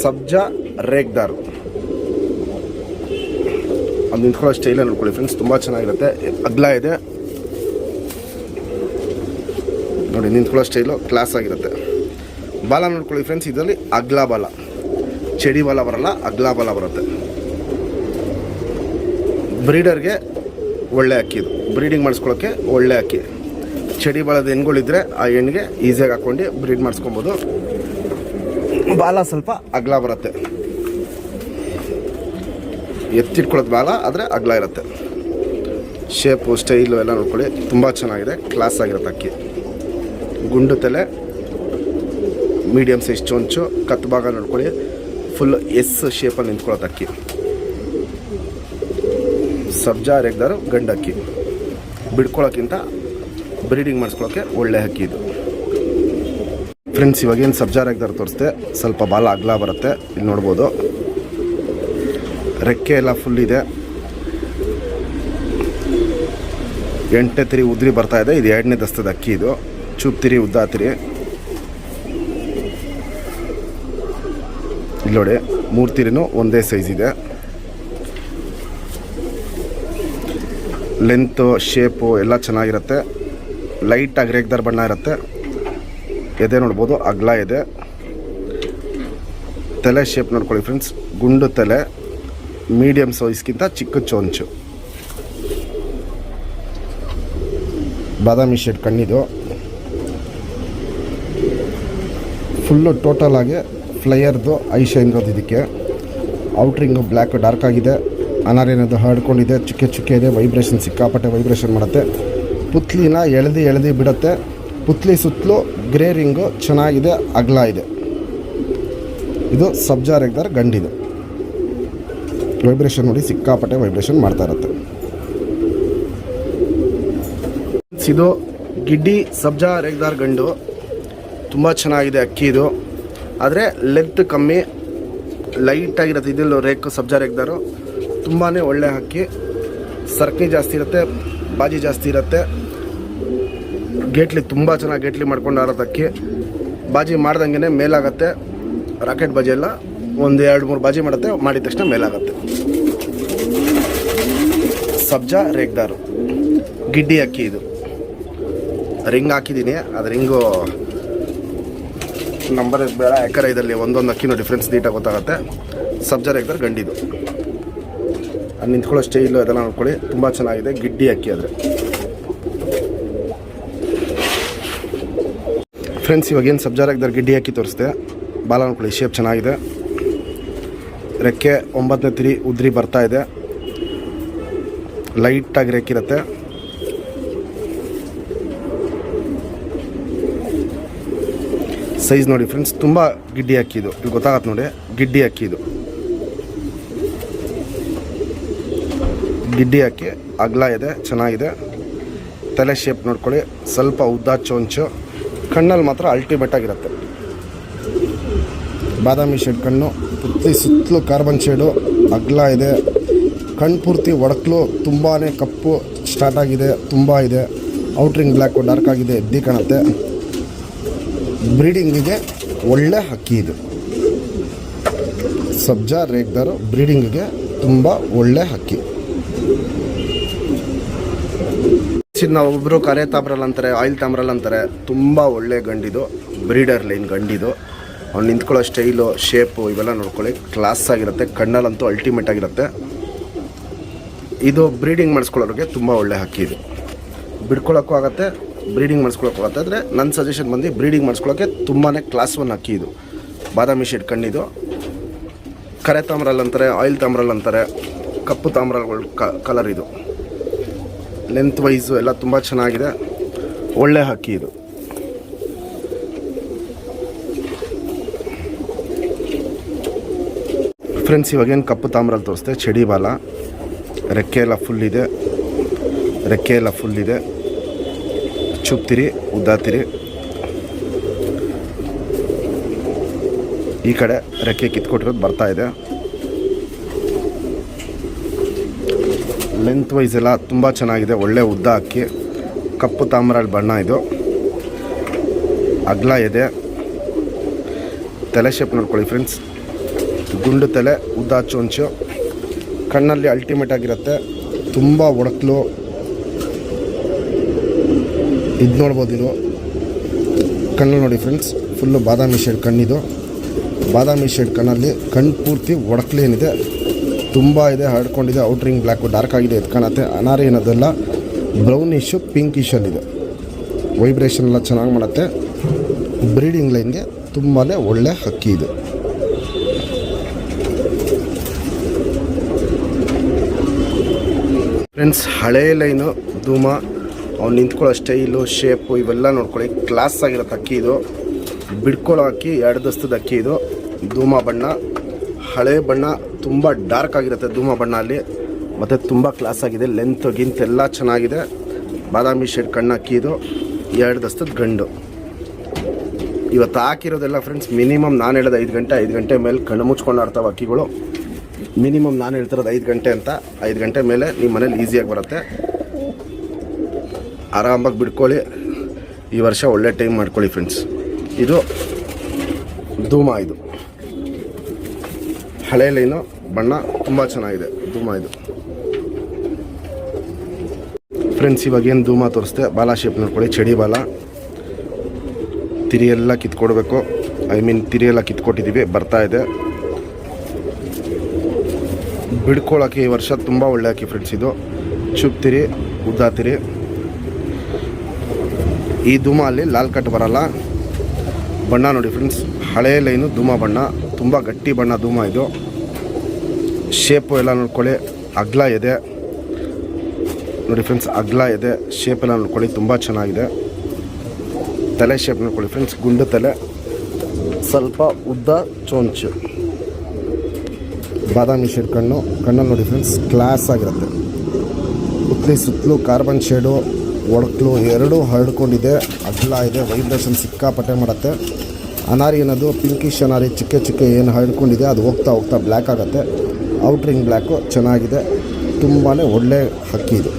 ಸಬ್ಜಾ ರೇಗ್ದಾರು ಅವ್ನು ನಿಂತ್ಕೊಳ್ಳೋ ಸ್ಟೈಲೇ ನೋಡ್ಕೊಳ್ಳಿ ಫ್ರೆಂಡ್ಸ್, ತುಂಬ ಚೆನ್ನಾಗಿರುತ್ತೆ. ಅಗ್ಲ ಇದೆ ನೋಡಿ, ನಿಂತ್ಕೊಳ್ಳೋ ಸ್ಟೈಲು ಕ್ಲಾಸ್ ಆಗಿರುತ್ತೆ. ಬಾಲ ನೋಡ್ಕೊಳ್ಳಿ ಫ್ರೆಂಡ್ಸ್, ಇದರಲ್ಲಿ ಅಗ್ಲ ಬಾಲ, ಚಡಿ ಬಾಲ ಬರಲ್ಲ, ಅಗ್ಲ ಬಾಲ ಬರುತ್ತೆ. ಬ್ರೀಡರ್ಗೆ ಒಳ್ಳೆ ಅಕ್ಕಿ ಇದು, ಬ್ರೀಡಿಂಗ್ ಮಾಡಿಸ್ಕೊಳ್ಳೋಕ್ಕೆ ಒಳ್ಳೆ ಅಕ್ಕಿ. ಚಡಿ ಬಾಲದ ಹೆಣ್ಗಳಿದ್ರೆ ಆ ಹೆಣ್ಣಿಗೆ ಈಸಿಯಾಗಿ ಹಾಕ್ಕೊಂಡು ಬ್ರೀಡ್ ಮಾಡಿಸ್ಕೊಬೋದು. ಬಾಲ ಸ್ವಲ್ಪ ಅಗ್ಲ ಬರುತ್ತೆ, ಎತ್ತಿಟ್ಕೊಳ್ಳೋದು ಬಾಲ ಆದರೆ ಅಗ್ಲ ಇರುತ್ತೆ. ಶೇಪು ಸ್ಟೈಲು ಎಲ್ಲ ನೋಡ್ಕೊಳ್ಳಿ, ತುಂಬ ಚೆನ್ನಾಗಿದೆ, ಕ್ಲಾಸ್ ಆಗಿರುತ್ತೆ ಅಕ್ಕಿ. ಗುಂಡು ತಲೆ, ಮೀಡಿಯಮ್ ಸೈಜ್ ಚೊಂಚು, ಕತ್ತು ಭಾಗ ನೋಡ್ಕೊಳ್ಳಿ, ಫುಲ್ ಎಸ್ ಶೇಪಲ್ಲಿ ನಿಂತ್ಕೊಳ್ಳೋದು ಅಕ್ಕಿ. ಸಬ್ಜಾ ರೇಗ್ದಾರು ಗಂಡು ಅಕ್ಕಿ, ಬಿಡ್ಕೊಳ್ಳೋಕ್ಕಿಂತ ಬ್ರೀಡಿಂಗ್ ಮಾಡಿಸ್ಕೊಳ್ಳೋಕ್ಕೆ ಒಳ್ಳೆ ಅಕ್ಕಿ ಇದು ಫ್ರೆಂಡ್ಸ್. ಇವಾಗೇನು ಸಬ್ಜಾ ರೇಗ್ದಾರು ತೋರಿಸ್ದೆ, ಸ್ವಲ್ಪ ಬಾಲ ಅಗ್ಲ ಬರುತ್ತೆ, ಇಲ್ಲಿ ನೋಡ್ಬೋದು. ರೆಕ್ಕೆ ಎಲ್ಲ ಫುಲ್ ಇದೆ, 8ನೇ ತಿರಿ ಉದ್ರಿ ಬರ್ತಾ ಇದೆ. ಇದು 2ನೇ ದಸ್ತದ ಅಕ್ಕಿ, ಇದು ಚೂಪ್ ತಿರಿ ಉದ್ದ ತಿರಿ. ಇಲ್ಲಿ ನೋಡಿ 3 ತಿರಿನೂ ಒಂದೇ ಸೈಜ್ ಇದೆ. ಲೆಂತು ಶೇಪು ಎಲ್ಲ ಚೆನ್ನಾಗಿರುತ್ತೆ, ಲೈಟಾಗಿ ರೇಗ್ದಾರ್ ಬಣ್ಣ ಇರುತ್ತೆ. ಎದೆ ನೋಡ್ಬೋದು ಅಗ್ಲ ಇದೆ. ತಲೆ ಶೇಪ್ ನೋಡ್ಕೊಳ್ಳಿ ಫ್ರೆಂಡ್ಸ್, ಗುಂಡು ತಲೆ, ಮೀಡಿಯಮ್ ಸೈಜ್ಗಿಂತ ಚಿಕ್ಕ ಚೊಂಚು, ಬಾದಾಮಿ ಶೇಡ್ ಕಣ್ಣಿದು. ಫುಲ್ಲು ಟೋಟಲ್ ಆಗಿ ಫ್ಲೈಯರ್ದು ಐ ಶೈನ್ ಇರೋದು ಇದಕ್ಕೆ. ಔಟ್ರಿಂಗು ಬ್ಲ್ಯಾಕ್ ಡಾರ್ಕ್ ಆಗಿದೆ, ಅನಾರೇನದು ಹರಡ್ಕೊಂಡಿದೆ, ಚುಕ್ಕೆ ಚುಕ್ಕೆ ಇದೆ, ವೈಬ್ರೇಷನ್ ಸಿಕ್ಕಾಪಟ್ಟೆ ವೈಬ್ರೇಷನ್ ಮಾಡುತ್ತೆ. ಪುತ್ಲಿನ ಎಳೆದು ಬಿಡುತ್ತೆ. ಪುತ್ಲಿ ಸುತ್ತಲೂ ಗ್ರೇ ರಿಂಗು ಚೆನ್ನಾಗಿದೆ, ಅಗ್ಲ ಇದೆ. ಇದು ಸಬ್ಜಾ ರೇಗ್ದಾರ್ ಗಂಡಿದು. ವೈಬ್ರೇಷನ್ ನೋಡಿ, ಸಿಕ್ಕಾಪಟ್ಟೆ ವೈಬ್ರೇಷನ್ ಮಾಡ್ತಾ ಇರುತ್ತೆ. ಇದು ಗಿಡ್ಡಿ ಸಬ್ಜಾ ರೇಗ್ದಾರ್ ಗಂಡು, ತುಂಬ ಚೆನ್ನಾಗಿದೆ ಅಕ್ಕಿ ಇದು. ಆದರೆ ಲೆಂತ್ ಕಮ್ಮಿ, ಲೈಟಾಗಿರುತ್ತೆ. ಇದೆಲ್ಲ ರೇಕ್ ಸಬ್ಜಾ ರೇಗ್ದಾರು ತುಂಬಾ ಒಳ್ಳೆ ಅಕ್ಕಿ. ಸರಕಿ ಜಾಸ್ತಿ ಇರುತ್ತೆ, ಬಾಜಿ ಜಾಸ್ತಿ ಇರುತ್ತೆ. ಗೇಟ್ಲಿ ತುಂಬ ಚೆನ್ನಾಗಿ ಗೇಟ್ಲಿ ಮಾಡ್ಕೊಂಡು ಆರೋದು ಅಕ್ಕಿ. ಬಾಜಿ ಮಾಡ್ದಂಗೆ ಮೇಲಾಗತ್ತೆ. ರಾಕೆಟ್ ಬಾಜಿ ಎಲ್ಲ ಒಂದು 2-3 ಬಾಜಿ ಮಾಡುತ್ತೆ, ಮಾಡಿದ ತಕ್ಷಣ ಮೇಲಾಗತ್ತೆ. ಸಬ್ಜಾ ರೇಗ್ದಾರು ಗಿಡ್ಡಿ ಅಕ್ಕಿ ಇದು. ರಿಂಗ್ ಹಾಕಿದ್ದೀನಿ, ಅದು ರಿಂಗು ನಂಬರ್ ಬೇಡ, ಯಾಕಂದರೆ ಇದರಲ್ಲಿ ಒಂದೊಂದು ಅಕ್ಕಿನೂ ಡಿಫ್ರೆನ್ಸ್ ನೀಟಾಗಿ ಗೊತ್ತಾಗುತ್ತೆ. ಸಬ್ಜಾ ರೇಗ್ದಾರ್ ಗಂಡಿದು. ಅದು ನಿಂತ್ಕೊಳ್ಳೋ ಸ್ಟೈಲು ಅದೆಲ್ಲ ನೋಡ್ಕೊಳ್ಳಿ, ತುಂಬ ಚೆನ್ನಾಗಿದೆ, ಗಿಡ್ಡಿ ಅಕ್ಕಿ. ಆದರೆ ಫ್ರೆಂಡ್ಸ್, ಇವಾಗೇನು ಸಬ್ಜಾ ರೇಗ್ದಾರ್ ಗಿಡ್ಡಿ ಅಕ್ಕಿ ತೋರಿಸ್ದೆ. ಬಾಲ ನೋಡ್ಕೊಳ್ಳಿ, ಶೇಪ್ ಚೆನ್ನಾಗಿದೆ. ರೆಕ್ಕೆ 9ನೇ ತಿರಿ ಉದ್ರಿ ಬರ್ತಾ ಇದೆ, ಲೈಟಾಗಿ ರೆಕ್ಕಿರುತ್ತೆ. ಸೈಜ್ ನೋಡಿ ಫ್ರೆಂಡ್ಸ್, ತುಂಬ ಗಿಡ್ಡಿ ಅಕ್ಕಿ ಇದು. ಇಲ್ಲಿ ಗೊತ್ತಾಗತ್ತೆ ನೋಡಿ, ಗಿಡ್ಡಿ ಅಕ್ಕಿ ಇದು. ಗಿಡ್ಡಿ ಅಕ್ಕಿ ಅಗ್ಲ ಇದೆ, ಚೆನ್ನಾಗಿದೆ. ತಲೆ ಶೇಪ್ ನೋಡ್ಕೊಳ್ಳಿ, ಸ್ವಲ್ಪ ಉದ್ದ ಚೊಂಚು. ಕಣ್ಣಲ್ಲಿ ಮಾತ್ರ ಅಲ್ಟಿಮೇಟ್ ಆಗಿರುತ್ತೆ. ಬಾದಾಮಿ ಶೇಡ್ ಕಣ್ಣು, ಪುತ್ಲಿ ಸುತ್ತಲೂ ಕಾರ್ಬನ್ ಶೇಡು, ಅಗ್ಲ ಇದೆ. ಕಣ್ಣು ಪೂರ್ತಿ ಒಡಕಲು ತುಂಬಾ ಕಪ್ಪು ಸ್ಟಾರ್ಟ್ ಆಗಿದೆ, ತುಂಬ ಇದೆ. ಔಟ್ರಿಂಗ್ ಬ್ಲ್ಯಾಕು ಡಾರ್ಕ್ ಆಗಿದೆ, ಎದ್ದಿ ಕಾಣುತ್ತೆ. ಬ್ರೀಡಿಂಗಿಗೆ ಒಳ್ಳೆ ಅಕ್ಕಿ ಇದು. ಸಬ್ಜಾ ರೇಗ್ದಾರು ಬ್ರೀಡಿಂಗಿಗೆ ತುಂಬ ಒಳ್ಳೆ ಅಕ್ಕಿ. ನಾವು ಒಬ್ಬರು ಕರೆ ತಾಮ್ರಲ್ ಅಂತಾರೆ, ಆಯಿಲ್ ತಾಮ್ರಲ್ ಅಂತಾರೆ. ತುಂಬ ಒಳ್ಳೆ ಗಂಡಿದು, ಬ್ರೀಡರ್ ಲೈನ್ ಗಂಡಿದು. ಅವ್ನು ನಿಂತ್ಕೊಳ್ಳೋ ಸ್ಟೈಲು ಶೇಪು ಇವೆಲ್ಲ ನೋಡ್ಕೊಳ್ಳಿ, ಕ್ಲಾಸ್ ಆಗಿರುತ್ತೆ. ಕಣ್ಣಲ್ಲಂತೂ ಅಲ್ಟಿಮೇಟ್ ಆಗಿರುತ್ತೆ. ಇದು ಬ್ರೀಡಿಂಗ್ ಮಾಡಿಸ್ಕೊಳ್ಳೋರಿಗೆ ತುಂಬ ಒಳ್ಳೆ ಅಕ್ಕಿ ಇದು. ಬಿಡ್ಕೊಳ್ಳೋಕ್ಕೂ ಆಗುತ್ತೆ, ಬ್ರೀಡಿಂಗ್ ಮಾಡಿಸ್ಕೊಳ್ಳೋಕ್ಕೂ ಆಗುತ್ತೆ. ಆದರೆ ನನ್ನ ಸಜೆಷನ್ ಬಂದು ಬ್ರೀಡಿಂಗ್ ಮಾಡಿಸ್ಕೊಳ್ಳೋಕ್ಕೆ ತುಂಬಾ ಕ್ಲಾಸ್ 1 ಅಕ್ಕಿ ಇದು. ಬಾದಾಮಿ ಶೇಡ್ ಕಣ್ಣಿದು. ಕರೆ ತಾಮ್ರಲ್ ಅಂತಾರೆ, ಆಯಿಲ್ ತಾಮ್ರಲ್ ಅಂತಾರೆ, ಕಪ್ಪು ತಾಮ್ರಗಳು ಕಲರ್ ಇದು. ಲೆಂತ್ ವೈಸು ಎಲ್ಲ ತುಂಬ ಚೆನ್ನಾಗಿದೆ, ಒಳ್ಳೆ ಅಕ್ಕಿ ಇದು. ಫ್ರೆಂಡ್ಸ್, ಇವಾಗೇನು ಕಪ್ಪು ತಾಮ್ರಲ್ಲಿ ತೋರಿಸ್ದೆ. ಚಡಿ ಬಾಲ, ರೆಕ್ಕೆ ಎಲ್ಲ ಫುಲ್ ಇದೆ, ಚುಪ್ತಿರಿ ಉದ್ದಾತಿರಿ. ಈ ಕಡೆ ರೆಕ್ಕೆ ಕಿತ್ಕೊಟ್ಟಿರೋದು ಬರ್ತಾ ಇದೆ. ಲೆಂತ್ ವೈಸ್ ಎಲ್ಲ ತುಂಬ ಚೆನ್ನಾಗಿದೆ. ಒಳ್ಳೆ ಉದ್ದ ಅಕ್ಕಿ, ಕಪ್ಪು ತಾಮ್ರ ಬಣ್ಣ, ಇದು ಅಗಲ ಇದೆ. ತಲೆ ಶೇಪ್ ನೋಡ್ಕೊಳ್ಳಿ ಫ್ರೆಂಡ್ಸ್, ಗುಂಡು ತಲೆ, ಉದ್ದ ಚೊಂಚು, ಕಣ್ಣಲ್ಲಿ ಅಲ್ಟಿಮೇಟ್ ಆಗಿರುತ್ತೆ. ತುಂಬ ಒಡಕಲು, ಇದು ನೋಡ್ಬೋದು. ಇದು ಕಣ್ಣು ನೋಡಿ ಫ್ರೆಂಡ್ಸ್, ಫುಲ್ಲು ಬಾದಾಮಿ ಶೇಡ್ ಕಣ್ಣಿದು. ಬಾದಾಮಿ ಶೇಡ್ ಕಣ್ಣಲ್ಲಿ ಕಣ್ಣು ಪೂರ್ತಿ ಒಡಕಲು ಏನಿದೆ ತುಂಬ ಇದೆ, ಹರಡ್ಕೊಂಡಿದೆ. ಔಟ್ರಿಂಗ್ ಬ್ಲ್ಯಾಕು ಡಾರ್ಕ್ ಆಗಿದೆ, ಇದು ಕಾಣುತ್ತೆ. ಅನಾರಿ ಏನದೆಲ್ಲ ಬ್ರೌನಿಶು ಪಿಂಕಿಶಲ್ಲಿದೆ. ವೈಬ್ರೇಷನ್ ಎಲ್ಲ ಚೆನ್ನಾಗಿ ಮಾಡುತ್ತೆ. ಬ್ರೀಡಿಂಗ್ ಲೈನ್ಗೆ ತುಂಬಾ ಒಳ್ಳೆ ಹಕ್ಕಿ ಇದು. ಫ್ರೆಂಡ್ಸ್, ಹಳೇ ಲೈನು ಧೂಮ, ಅವ್ನು ನಿಂತ್ಕೊಳ್ಳೋ ಸ್ಟೈಲು, ಶೇಪು ಇವೆಲ್ಲ ನೋಡ್ಕೊಳ್ಳಿ. ಕ್ಲಾಸ್ ಆಗಿರುತ್ತೆ ಅಕ್ಕಿ ಇದು. ಬಿಡ್ಕೊಳ್ಳೋ ಅಕ್ಕಿ, 2 ದಸ್ತದ ಅಕ್ಕಿ ಇದು. ಧೂಮ ಬಣ್ಣ, ಹಳೆ ಬಣ್ಣ, ತುಂಬ ಡಾರ್ಕ್ ಆಗಿರುತ್ತೆ ಧೂಮ ಬಣ್ಣ ಅಲ್ಲಿ, ಮತ್ತು ತುಂಬ ಕ್ಲಾಸ್ ಆಗಿದೆ. ಲೆಂತ್ ಗಿಂತ್ ಎಲ್ಲ ಚೆನ್ನಾಗಿದೆ. ಬಾದಾಮಿ ಶೇಡ್ ಕಣ್ಣು ಅಕ್ಕಿ ಇದು. 2 ದಸ್ತದ ಗಂಡು. ಇವತ್ತು ಹಾಕಿರೋದೆಲ್ಲ ಫ್ರೆಂಡ್ಸ್ ಮಿನಿಮಮ್ ನಾನು ಹೇಳೋದು 5 ಗಂಟೆ ಮೇಲೆ ಕಣ್ಣು ಮುಚ್ಕೊಂಡು ಆಡ್ತಾವೆ ಅಕ್ಕಿಗಳು. ಮಿನಿಮಮ್ ನಾನು ಹೇಳ್ತಿರೋದು 5 ಗಂಟೆ ಅಂತ. 5 ಗಂಟೆ ಮೇಲೆ ನಿಮ್ಮ ಮನೇಲಿ ಈಸಿಯಾಗಿ ಬರುತ್ತೆ. ಆರಾಮಾಗಿ ಬಿಡ್ಕೊಳ್ಳಿ. ಈ ವರ್ಷ ಒಳ್ಳೆ ಟೈಮ್ ಮಾಡ್ಕೊಳ್ಳಿ ಫ್ರೆಂಡ್ಸ್. ಇದು ಧೂಮ, ಇದು ಹಳೆ ಲೈನು ಬಣ್ಣ, ತುಂಬ ಚೆನ್ನಾಗಿದೆ ಧೂಮ ಇದು. ಫ್ರೆಂಡ್ಸ್, ಇವಾಗೇನು ಧೂಮ ತೋರಿಸ್ದೆ, ಬಾಲ ಶೇಪ್ ನೋಡ್ಕೊಳ್ಳಿ. ಚಡಿ ಬಾಲ, ತಿರಿ ಎಲ್ಲ ಕಿತ್ಕೊಡ್ಬೇಕು. ತಿರಿ ಎಲ್ಲ ಕಿತ್ಕೊಟ್ಟಿದ್ದೀವಿ, ಬರ್ತಾ ಇದೆ. ಬಿಡ್ಕೊಳ್ಳೋಕೆ ಈ ವರ್ಷ ತುಂಬ ಒಳ್ಳೆ ಹಾಕಿ ಫ್ರೆಂಡ್ಸ್. ಇದು ಚುಪ್ ತಿರಿ, ಉದ್ದ ತಿರಿ. ಈ ಧೂಮ ಅಲ್ಲಿ ಲಾಲ್ ಕಟ್ ಬರಲ್ಲ. ಬಣ್ಣ ನೋಡಿ ಫ್ರೆಂಡ್ಸ್, ಹಳೆ ಲೈನು ಧೂಮ ಬಣ್ಣ, ತುಂಬ ಗಟ್ಟಿ ಬಣ್ಣ ಧೂಮ ಇದು. ಶೇಪು ಎಲ್ಲ ನೋಡ್ಕೊಳ್ಳಿ, ಅಗಲ ಇದೆ ನೋಡಿ ಫ್ರೆಂಡ್ಸ್, ಅಗಲ ಇದೆ. ಶೇಪ್ ಎಲ್ಲ ನೋಡ್ಕೊಳ್ಳಿ, ತುಂಬ ಚೆನ್ನಾಗಿದೆ. ತಲೆ ಶೇಪ್ ನೋಡ್ಕೊಳ್ಳಿ ಫ್ರೆಂಡ್ಸ್, ಗುಂಡು ತಲೆ, ಸ್ವಲ್ಪ ಉದ್ದ ಚೊಂಚು, ಬಾದಾಮಿ ಶೇಡ್ ಕಣ್ಣು. ಕಣ್ಣಲ್ಲಿ ನೋಡಿ ಫ್ರೆಂಡ್ಸ್, ಕ್ಲಾಸ್ ಆಗಿರುತ್ತೆ. ಉತ್ಲಿ ಸುತ್ತಲೂ ಕಾರ್ಬನ್ ಶೇಡು, ಒಡಕಲು ಎರಡೂ ಹರಡ್ಕೊಂಡಿದೆ, ಅಗಲ ಇದೆ. ವೈಬ್ರೇಷನ್ ಸಿಕ್ಕಾಪಟ್ಟೆ ಮಾಡುತ್ತೆ. ಅನಾರಿ ಅನ್ನೋದು ಪಿಂಕಿಶ್ ಅನಾರಿ, ಚಿಕ್ಕ ಏನು ಹರಡ್ಕೊಂಡಿದೆ ಅದು ಹೋಗ್ತಾ ಹೋಗ್ತಾ ಬ್ಲ್ಯಾಕ್ ಆಗುತ್ತೆ. ಔಟ್ರಿಂಗ್ ಬ್ಲ್ಯಾಕು ಚೆನ್ನಾಗಿದೆ. ತುಂಬಾ ಒಳ್ಳೆ ಹಕ್ಕಿ ಇದು,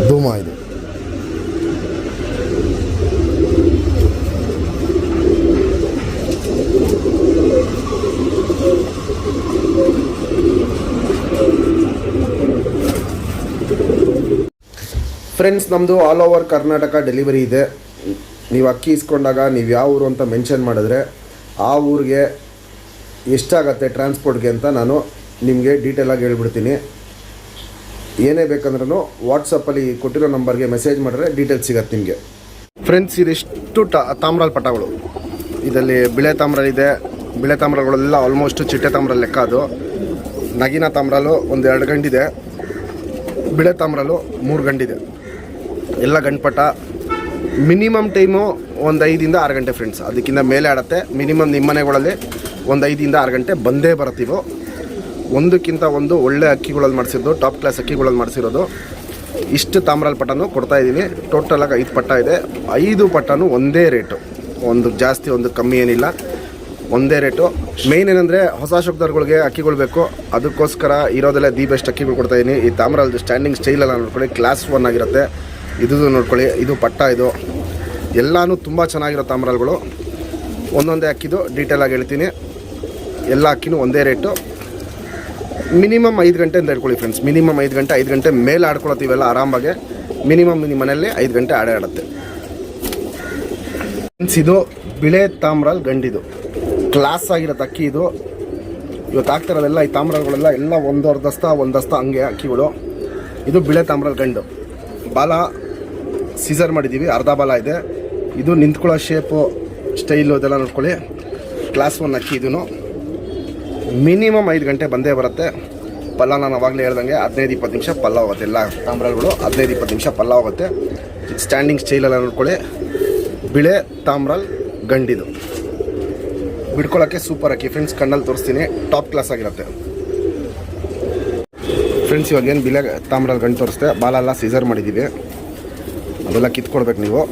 ಧೂಮ ಇದು. ಫ್ರೆಂಡ್ಸ್, ನಮ್ಮದು ಆಲ್ ಓವರ್ ಕರ್ನಾಟಕ ಡೆಲಿವರಿ ಇದೆ. ನೀವು ಅಕ್ಕಿ ಇಸ್ಕೊಂಡಾಗ ನೀವು ಯಾವ ಊರು ಅಂತ ಮೆನ್ಷನ್ ಮಾಡಿದ್ರೆ ಆ ಊರಿಗೆ ಎಷ್ಟಾಗತ್ತೆ ಟ್ರಾನ್ಸ್ಪೋರ್ಟ್ಗೆ ಅಂತ ನಾನು ನಿಮಗೆ ಡೀಟೇಲಾಗಿ ಹೇಳ್ಬಿಡ್ತೀನಿ. ಏನೇ ಬೇಕಂದ್ರೂ ವಾಟ್ಸಪ್ಪಲ್ಲಿ ಕೊಟ್ಟಿರೋ ನಂಬರ್ಗೆ ಮೆಸೇಜ್ ಮಾಡಿದ್ರೆ ಡೀಟೇಲ್ಸ್ ಸಿಗತ್ತೆ ನಿಮಗೆ. ಫ್ರೆಂಡ್ಸ್, ಇದಿಷ್ಟು ತಾಮ್ರಾಲ್ ಪಟಗಳು. ಇದರಲ್ಲಿ ಬಿಳೆ ತಾಮ್ರ ಇದೆ. ಬಿಳೆ ತಾಮ್ರಗಳೆಲ್ಲ ಆಲ್ಮೋಸ್ಟ್ ಚಿಟ್ಟೆ ತಾಮ್ರ ಲೆಕ್ಕ. ಅದು ನಗಿನ ತಾಮ್ರಲು 1-2 ಗಂಟಿದೆ, ಬಿಳೆ ತಾಮ್ರಲು 3 ಗಂಟಿದೆ. ಎಲ್ಲ ಗಂಟುಪಟ. ಮಿನಿಮಮ್ ಟೈಮು 5-6 ಗಂಟೆ ಫ್ರೆಂಡ್ಸ್, ಅದಕ್ಕಿಂತ ಮೇಲೆ ಆಡುತ್ತೆ. ಮಿನಿಮಮ್ ನಿಮ್ಮ ಮನೆಗಳಲ್ಲಿ 5-6 ಗಂಟೆ ಬಂದೇ ಬರ್ತೀವೋ. ಒಂದಕ್ಕಿಂತ ಒಂದು ಒಳ್ಳೆ ಅಕ್ಕಿಗಳಲ್ಲಿ ಮಾಡಿಸಿರೋದು, ಟಾಪ್ ಕ್ಲಾಸ್ ಅಕ್ಕಿಗಳಲ್ಲಿ ಮಾಡಿಸಿರೋದು. ಇಷ್ಟು ತಾಮ್ರಾಲ್ ಪಟನೂ ಕೊಡ್ತಾಯಿದ್ದೀವಿ. ಟೋಟಲಾಗಿ 5 ಪಟ್ಟ ಇದೆ. 5 ಪಟ್ಟನೂ ಒಂದೇ ರೇಟು, ಒಂದು ಜಾಸ್ತಿ ಒಂದು ಕಮ್ಮಿ ಏನಿಲ್ಲ, ಒಂದೇ ರೇಟು. ಮೇಯ್ನ್ ಏನಂದರೆ ಹೊಸ ಶಬ್ದಗಳಿಗೆ ಅಕ್ಕಿಗಳು ಬೇಕು, ಅದಕ್ಕೋಸ್ಕರ ಇರೋದೆಲ್ಲ ದಿ ಬೆಸ್ಟ್ ಅಕ್ಕಿಗಳು ಕೊಡ್ತಾಯಿದ್ದೀನಿ. ಈ ತಾಮ್ರದ್ದು ಸ್ಟ್ಯಾಂಡಿಂಗ್ ಸ್ಟೈಲೆಲ್ಲ ನೋಡ್ಕೊಳ್ಳಿ, ಕ್ಲಾಸ್ 1 ಆಗಿರುತ್ತೆ. ಇದು ನೋಡ್ಕೊಳ್ಳಿ, ಇದು ಪಟ್ಟ, ಇದು ಎಲ್ಲನೂ ತುಂಬ ಚೆನ್ನಾಗಿರೋ ತಾಮ್ರಗಳು. ಒಂದೊಂದೇ ಅಕ್ಕಿದು ಡೀಟೇಲಾಗಿ ಹೇಳ್ತೀನಿ. ಎಲ್ಲ ಅಕ್ಕಿನೂ ಒಂದೇ ರೇಟು. ಮಿನಿಮಮ್ 5 ಗಂಟೆ ಅಂತ ಹೇಳ್ಕೊಳ್ಳಿ ಫ್ರೆಂಡ್ಸ್. ಮಿನಿಮಮ್ 5 ಗಂಟೆ ಮೇಲೆ ಆಡ್ಕೊಳತ್ತೀವೆಲ್ಲ ಆರಾಮಾಗೆ. ಮಿನಿಮಮ್ ನಿಮ್ಮ ಮನೆಯಲ್ಲಿ 5 ಗಂಟೆ ಆಡುತ್ತೆ ಫ್ರೆಂಡ್ಸ್. ಇದು ಬಿಳೆ ತಾಮ್ರಲ್ಲಿ ಗಂಡಿದು ಕ್ಲಾಸ್ ಆಗಿರುತ್ತೆ ಅಕ್ಕಿ ಇದು. ಇವತ್ತು ಆಗ್ತಿರೋದೆಲ್ಲ ಈ ತಾಮ್ರಗಳೆಲ್ಲ ಎಲ್ಲ 1 ದಸ್ತ ಹಂಗೆ ಅಕ್ಕಿಗಳು. ಇದು ಬಿಳೆ ತಾಮ್ರಲ್ಲಿ ಗಂಡು. ಬಾಲ ಸೀಸರ್ ಮಾಡಿದ್ದೀವಿ, ಅರ್ಧ ಬಾಲ ಇದೆ. ಇದು ನಿಂತ್ಕೊಳ್ಳೋ ಶೇಪು, ಸ್ಟೈಲು ಇದೆಲ್ಲ ನೋಡ್ಕೊಳ್ಳಿ. ಕ್ಲಾಸ್ 1 ಅಕ್ಕಿ. ಇದೂ ಮಿನಿಮಮ್ 5 ಗಂಟೆ ಬಂದೇ ಬರುತ್ತೆ. ಪಲ್ಲ ನಾನು ಅವಾಗಲೇ ಹೇಳ್ದಂಗೆ 15-20 ನಿಮಿಷ ಪಲ್ಲ ಹೋಗುತ್ತೆ. ಎಲ್ಲ ತಾಮ್ರಗಳು 15-20 ನಿಮಿಷ ಪಲ್ಲ ಹೋಗುತ್ತೆ. ಸ್ಟ್ಯಾಂಡಿಂಗ್ ಸ್ಟೈಲೆಲ್ಲ ನೋಡ್ಕೊಳ್ಳಿ. ಬಿಳೆ ತಾಮ್ರಲ್ಲಿ ಗಂಡಿದು ಬಿಡ್ಕೊಳ್ಳೋಕ್ಕೆ ಸೂಪರ್ ಅಕ್ಕಿ ಫ್ರೆಂಡ್ಸ್. ಕಣ್ಣಲ್ಲಿ ತೋರಿಸ್ತೀನಿ, ಟಾಪ್ ಕ್ಲಾಸ್ ಆಗಿರುತ್ತೆ ಫ್ರೆಂಡ್ಸ್. ಇವಾಗ ಏನು ಬಿಳೆ ತಾಮ್ರಲ್ಲಿ ಗಂಡು ತೋರಿಸ್ತೆ. ಬಾಲ ಎಲ್ಲ ಸೀಸರ್ ಮಾಡಿದ್ದೀವಿ, ಅದೆಲ್ಲ ಕಿತ್ಕೊಡ್ಬೇಕು ನೀವು.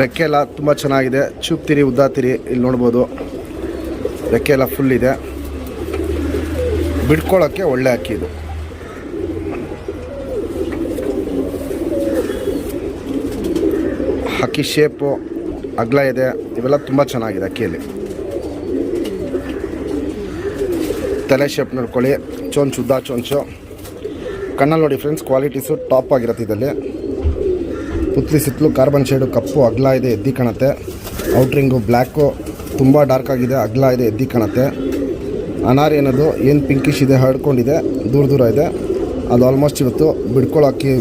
ರೆಕ್ಕೆ ಎಲ್ಲ ತುಂಬ ಚೆನ್ನಾಗಿದೆ. ಚೂಪ್ ತಿರಿ, ಉದ್ದ ತಿರಿ ಇಲ್ಲಿ ನೋಡ್ಬೋದು. ರೆಕ್ಕೆ ಎಲ್ಲ ಫುಲ್ ಇದೆ. ಬಿಡ್ಕೊಳ್ಳೋಕ್ಕೆ ಒಳ್ಳೆ ಅಕ್ಕಿ ಇದು. ಅಕ್ಕಿ ಶೇಪು ಅಗಲ ಇದೆ, ಇವೆಲ್ಲ ತುಂಬ ಚೆನ್ನಾಗಿದೆ ಅಕ್ಕಿಯಲ್ಲಿ. ತಲೆ ಶೇಪ್ ನೋಡ್ಕೊಳ್ಳಿ, ಚೊಂಚು ಉದ್ದ ಚೊಂಚು. ಕಣ್ಣಲ್ಲಿ ನೋಡಿ ಫ್ರೆಂಡ್ಸ್, ಕ್ವಾಲಿಟೀಸು ಟಾಪ್ ಆಗಿರುತ್ತೆ ಇದರಲ್ಲಿ. ಪುತ್ಲಿ ಸುತ್ತಲೂ ಕಾರ್ಬನ್ ಶೇಡು ಕಪ್ಪು ಅಗಲ ಇದೆ, ಎದ್ದಿ ಕಾಣುತ್ತೆ. ಔಟ್ರಿಂಗು ಬ್ಲ್ಯಾಕು ತುಂಬ ಡಾರ್ಕ್ ಆಗಿದೆ, ಅಗಲ ಇದೆ, ಎದ್ದಿ ಕಾಣುತ್ತೆ. ಅನಾರಿ ಅನ್ನೋದು ಏನು ಪಿಂಕಿಶ್ ಇದೆ, ಹರಡ್ಕೊಂಡಿದೆ, ದೂರ ದೂರ ಇದೆ. ಅದು ಆಲ್ಮೋಸ್ಟ್ ಇವತ್ತು ಬಿಡ್ಕೊಳ್ಳೋ ಅಕ್ಕಿ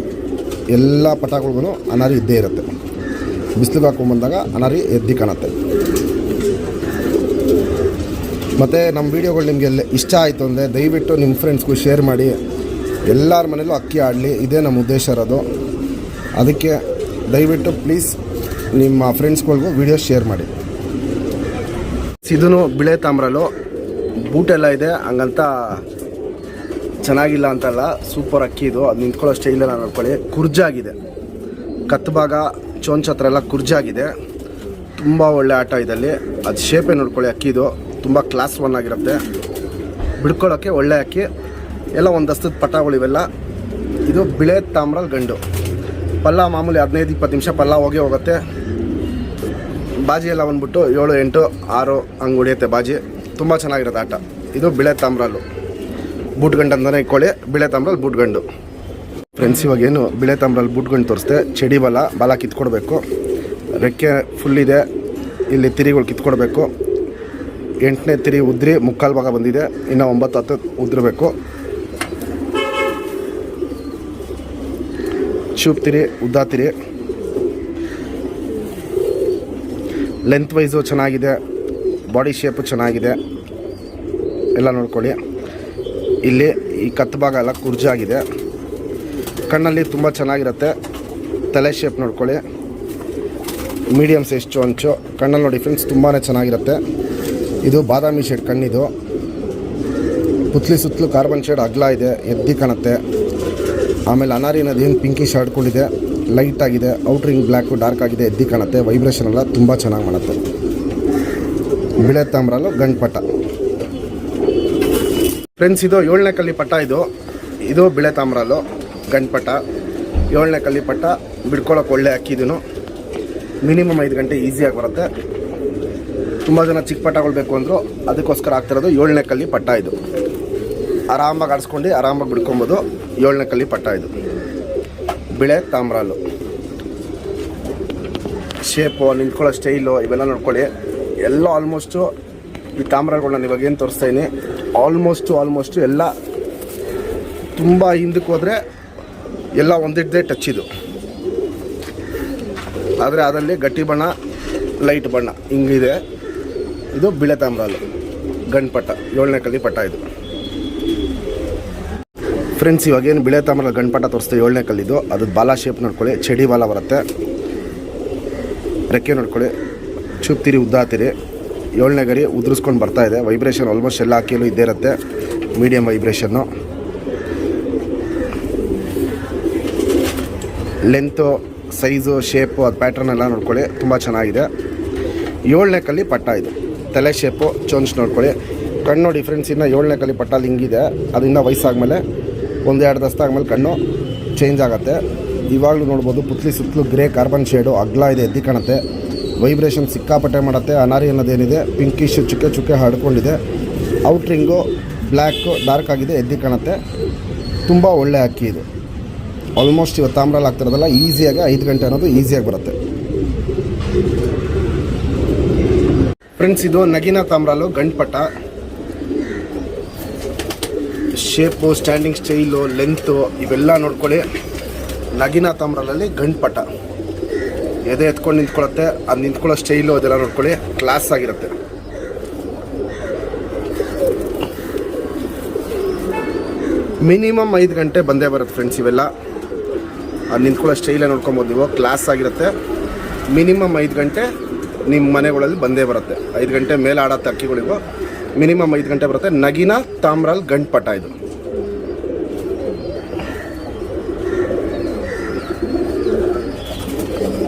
ಎಲ್ಲ ಪಟಾಗಳಿಗೂ ಅನಾರಿ ಇದ್ದೇ ಇರುತ್ತೆ. ಬಿಸಿಲಿಗೆ ಹಾಕೊಂಡ್ಬಂದಾಗ ಅನಾರಿ ಎದ್ದಿ ಕಾಣುತ್ತೆ. ಮತ್ತು ನಮ್ಮ ವೀಡಿಯೋಗಳು ನಿಮಗೆ ಇಷ್ಟ ಆಯಿತು ಅಂದರೆ ದಯವಿಟ್ಟು ನಿಮ್ಮ ಫ್ರೆಂಡ್ಸ್ಗೂ ಶೇರ್ ಮಾಡಿ. ಎಲ್ಲರ ಮನೇಲೂ ಅಕ್ಕಿ ಆಡಲಿ, ಇದೇ ನಮ್ಮ ಉದ್ದೇಶ ಇರೋದು. ಅದಕ್ಕೆ ದಯವಿಟ್ಟು ಪ್ಲೀಸ್ ನಿಮ್ಮ ಫ್ರೆಂಡ್ಸ್ಗಳಿಗೂ ವೀಡಿಯೋ ಶೇರ್ ಮಾಡಿ. ಇದೂ ಬಿಳೆ ತಾಮ್ರಲು ಬೂಟೆಲ್ಲ ಇದೆ, ಹಂಗಂತ ಚೆನ್ನಾಗಿಲ್ಲ ಅಂತಲ್ಲ, ಸೂಪರ್ ಅಕ್ಕಿ ಇದು. ಅದು ನಿಂತ್ಕೊಳ್ಳೋ ಸ್ಟೈಲೆಲ್ಲ ನೋಡ್ಕೊಳ್ಳಿ, ಕುರ್ಜಾಗಿದೆ. ಕತ್ತು ಭಾಗ ಚೋಂಚ್ ಹತ್ರ ಎಲ್ಲ ಕುರ್ಜಾಗಿದೆ, ತುಂಬ ಒಳ್ಳೆ ಆಟ ಇದಲ್ಲಿ. ಅದು ಶೇಪೇ ನೋಡ್ಕೊಳ್ಳಿ, ಅಕ್ಕಿದು ತುಂಬ ಕ್ಲಾಸ್ 1 ಆಗಿರುತ್ತೆ. ಬಿಡ್ಕೊಳ್ಳೋಕ್ಕೆ ಒಳ್ಳೆ ಅಕ್ಕಿ. ಎಲ್ಲ ಒಂದು ದಸ್ತದ ಪಟಾಗಳಿವೆಲ್ಲ. ಇದು ಬಿಳೆ ತಾಮ್ರಲ್ಲಿ ಗಂಡು. ಪಲ್ಲ ಮಾಮೂಲಿ 15-20 ನಿಮಿಷ ಪಲ್ಲ ಹೋಗುತ್ತೆ. ಬಾಜಿ ಎಲ್ಲ ಬಂದ್ಬಿಟ್ಟು 7, 8, 6 ಹಂಗೆ ಹೊಡಿಯುತ್ತೆ ಬಾಜಿ. ತುಂಬ ಚೆನ್ನಾಗಿರುತ್ತೆ ಆಟ. ಇದು ಬಿಳೆ ತಾಮ್ರಲ್ಲು ಬೂಟ್ಗಂಡು ಅಂತಲೇ ಇಟ್ಕೊಳ್ಳಿ, ಬಿಳೆ ತಾಮ್ರಲ್ಲಿ ಬೂಟ್ಗಂಡು. ಫ್ರೆಂಡ್ಸ್, ಇವಾಗೇನು ಬಿಳೆ ತಾಮ್ರಲ್ಲಿ ಬೂಟ್ಗಂಡು ತೋರಿಸ್ದೆ. ಚಡಿ ಬಾಲ ಕಿತ್ಕೊಡ್ಬೇಕು. ರೆಕ್ಕೆ ಫುಲ್ ಇದೆ, ಇಲ್ಲಿ ತಿರಿಗಳು ಕಿತ್ಕೊಡ್ಬೇಕು. 8ನೇ ತಿರಿ ಉದ್ರಿ ಮುಕ್ಕಾಲು ಭಾಗ ಬಂದಿದೆ, ಇನ್ನು 9-10 ಉದ್ರಬೇಕು. ಚೂಪ್ ತಿರಿ, ಉದ್ದ ತಿರಿ. ಲೆಂತ್ ವೈಸು ಚೆನ್ನಾಗಿದೆ, ಬಾಡಿ ಶೇಪು ಚೆನ್ನಾಗಿದೆ, ಎಲ್ಲ ನೋಡ್ಕೊಳ್ಳಿ. ಇಲ್ಲಿ ಈ ಕತ್ತು ಭಾಗ ಎಲ್ಲ ಕುರ್ಜಾಗಿದೆ. ಕಣ್ಣಲ್ಲಿ ತುಂಬ ಚೆನ್ನಾಗಿರುತ್ತೆ. ತಲೆ ಶೇಪ್ ನೋಡ್ಕೊಳ್ಳಿ, ಮೀಡಿಯಮ್ ಸೈಜ್ ಚೊಂಚು. ಕಣ್ಣಲ್ಲಿ ನೋಡಿ ಫ್ರೆಂಡ್ಸ್, ತುಂಬಾ ಚೆನ್ನಾಗಿರುತ್ತೆ. ಇದು ಬಾದಾಮಿ ಶೇಡ್ ಕಣ್ಣಿದು. ಪುತ್ಲಿ ಸುತ್ತಲೂ ಕಾರ್ಬನ್ ಶೇಡ್ ಅಗಲ ಇದೆ, ಎದ್ದಿ ಕಾಣುತ್ತೆ. ಆಮೇಲೆ ಅನಾರಿ ಅನ್ನೋದು ಏನು ಪಿಂಕಿಶ್ ಹರಡ್ಕೊಂಡಿದೆ, ಲೈಟ್ ಆಗಿದೆ. ಔಟ್ರಿಂಗ್ ಬ್ಲ್ಯಾಕು ಡಾರ್ಕ್ ಆಗಿದೆ, ಎದ್ದಿ ಕಾಣುತ್ತೆ. ವೈಬ್ರೇಷನ್ ಎಲ್ಲ ತುಂಬ ಚೆನ್ನಾಗಿ ಮಾಡುತ್ತೆ. ಬಿಳೆ ತಾಮ್ರಲು ಗಂಡು ಪಟ. ಫ್ರೆಂಡ್ಸ್, ಇದು 7ನೇ ಕಲ್ಲಿ ಪಟ. ಇದು ಬಿಳೆ ತಾಮ್ರಲು ಗಂಡು ಪಟ, 7ನೇ ಕಲ್ಲಿ ಪಟ. ಬಿಡ್ಕೊಳ್ಳೋಕೆ ಒಳ್ಳೆ ಅಕ್ಕಿ. ಇದೂ ಮಿನಿಮಮ್ 5 ಗಂಟೆ ಈಸಿಯಾಗಿ ಬರುತ್ತೆ. ತುಂಬ ಜನ ಚಿಕ್ಕ ಪಟಗಳು ಬೇಕು ಅಂದರು, ಅದಕ್ಕೋಸ್ಕರ ಆಗ್ತಿರೋದು 7ನೇ ಕಲ್ಲಿ ಪಟ್ಟ. ಇದು ಆರಾಮಾಗಿ ಆಡಿಸ್ಕೊಂಡು ಆರಾಮಾಗಿ ಬಿಡ್ಕೊಬೋದು. 7ನೇ ಕಲ್ಲಿ ಪಟ್ಟ ಇದು ಬಿಳೆ ತಾಮ್ರಲು. ಶೇಪು, ನಿಂತ್ಕೊಳ್ಳೋ ಸ್ಟೈಲು ಇವೆಲ್ಲ ನೋಡ್ಕೊಳ್ಳಿ. ಎಲ್ಲ ಆಲ್ಮೋಸ್ಟು ಈ ತಾಮ್ರಗಳನ್ನ ನಾನು ಇವಾಗೇನು ತೋರಿಸ್ತಾಯಿನಿ, ಆಲ್ಮೋಸ್ಟು ಎಲ್ಲ ತುಂಬ ಹಿಂದಕ್ಕೆ ಹೋದರೆ ಎಲ್ಲ ಒಂದಿಡ್ದೇ ಟಚ್ ಇದು. ಆದರೆ ಅದರಲ್ಲಿ ಗಟ್ಟಿ ಬಣ್ಣ, ಲೈಟ್ ಬಣ್ಣ ಹಿಂಗಿದೆ. ಇದು ಬಿಳೆ ತಾಮ್ರಲು ಗಂಡು ಪಟ್ಟ, 7ನೇ ಕಲ್ಲಿ ಪಟ್ಟ ಇದು. ಫ್ರೆಂಡ್ಸ್, ಇವಾಗೇನು ಬಿಳೆ ತಾಮ್ರ ಗಂಡು ಪಟ್ಟ ತೋರಿಸ್ತೆ 7ನೇ ಕಲ್ಲಿದು. ಅದು ಬಾಲ ಶೇಪ್ ನೋಡ್ಕೊಳ್ಳಿ, ಚಡಿ ಬಾಲ ಬರುತ್ತೆ. ರೆಕ್ಕೆ ನೋಡ್ಕೊಳ್ಳಿ, ಚುಪ್ತಿರಿ, ಉದ್ದ ತಿರಿ. 7ನೇ ಗರಿ ಉದುರಿಸ್ಕೊಂಡು ಬರ್ತಾಯಿದೆ. ವೈಬ್ರೇಷನ್ ಆಲ್ಮೋಸ್ಟ್ ಎಲ್ಲ ಅಕ್ಕಿಯಲ್ಲೂ ಇದ್ದೇ ಇರುತ್ತೆ, medium vibration. Length, size, shape, ಅದು ಪ್ಯಾಟ್ರನ್ ಎಲ್ಲ ನೋಡ್ಕೊಳ್ಳಿ, ತುಂಬ ಚೆನ್ನಾಗಿದೆ. 7ನೇ ಕಲ್ಲಿ ಪಟ್ಟ ಇದು. ತಲೆ ಶೇಪು, ಚೊಂಚ್ ನೋಡ್ಕೊಳ್ಳಿ. ಕಣ್ಣು ನೋಡಿ ಫ್ರೆಂಡ್ಸ್, ಇನ್ನು 7ನೇ ಕಲ್ಲಿ ಪಟ್ಟಲ್ಲಿ ಹಿಂಗಿದೆ. ಅದರಿಂದ ವಯಸ್ಸಾದ್ಮೇಲೆ 1-2 ದಸ್ತಾದ್ಮೇಲೆ ಕಣ್ಣು ಚೇಂಜ್ ಆಗುತ್ತೆ. ಇವಾಗಲೂ ನೋಡ್ಬೋದು, ಪುತ್ಲಿ ಸುತ್ತಲೂ ಗ್ರೇ ಕಾರ್ಬನ್ ಶೇಡು ಅಗಲ ಇದೆ, ಎದ್ದಿ ಕಾಣುತ್ತೆ. ವೈಬ್ರೇಷನ್ ಸಿಕ್ಕಾಪಟ್ಟೆ ಮಾಡುತ್ತೆ. ಅನಾರಿ ಅನ್ನೋದೇನಿದೆ ಪಿಂಕಿಶ್ ಚುಕ್ಕೆ ಹರಡ್ಕೊಂಡಿದೆ. ಔಟ್ರಿಂಗು ಬ್ಲ್ಯಾಕು ಡಾರ್ಕ್ ಆಗಿದೆ, ಎದ್ದಿ ಕಾಣುತ್ತೆ. ತುಂಬ ಒಳ್ಳೆ ಅಕ್ಕಿ ಇದು. ಆಲ್ಮೋಸ್ಟ್ ಇವತ್ತು ತಾಮ್ರಲ್ಲಿ ಆಗ್ತಿರೋದಲ್ಲ, ಈಸಿಯಾಗಿ 5 ಗಂಟೆ ಅನ್ನೋದು ಈಸಿಯಾಗಿ ಬರುತ್ತೆ. ಫ್ರೆಂಡ್ಸ್, ಇದು ನಗಿನ ತಾಮ್ರಲು ಗಂಡು ಪಟ್ಟ. ಶೇಪು, ಸ್ಟ್ಯಾಂಡಿಂಗ್ ಸ್ಟೈಲು, ಲೆಂತು ಇವೆಲ್ಲ ನೋಡ್ಕೊಳ್ಳಿ. ನಗಿನ ತಾಮ್ರಲಲ್ಲಿ ಗಂಡು ಪಟ್ಟ. ಎದೆ ಎತ್ಕೊಂಡು ನಿಂತ್ಕೊಳ್ಳುತ್ತೆ, ಅದು ನಿಂತ್ಕೊಳ್ಳೋ ಸ್ಟೈಲು ಅದೆಲ್ಲ ನೋಡ್ಕೊಳ್ಳಿ, ಕ್ಲಾಸ್ ಆಗಿರುತ್ತೆ. ಮಿನಿಮಮ್ 5 ಗಂಟೆ ಬಂದೇ ಬರುತ್ತೆ ಫ್ರೆಂಡ್ಸ್. ಇವೆಲ್ಲ ಅದು ನಿಂತ್ಕೊಳ್ಳೋ ಸ್ಟೈಲೇ ನೋಡ್ಕೊಬೋದು ನೀವು, ಕ್ಲಾಸ್ ಆಗಿರುತ್ತೆ. ಮಿನಿಮಮ್ 5 ಗಂಟೆ ನಿಮ್ಮ ಮನೆಗಳಲ್ಲಿ ಬಂದೇ ಬರುತ್ತೆ. 5 ಗಂಟೆ ಮೇಲೆ ಆಡತ್ತೆ ಅಕ್ಕಿಗಳಿಗೂ. ಮಿನಿಮಮ್ 5 ಗಂಟೆ ಬರುತ್ತೆ. ನಗಿನ ತಾಮ್ರಲ್ ಗಂಡು ಪಟ್ಟ ಇದು.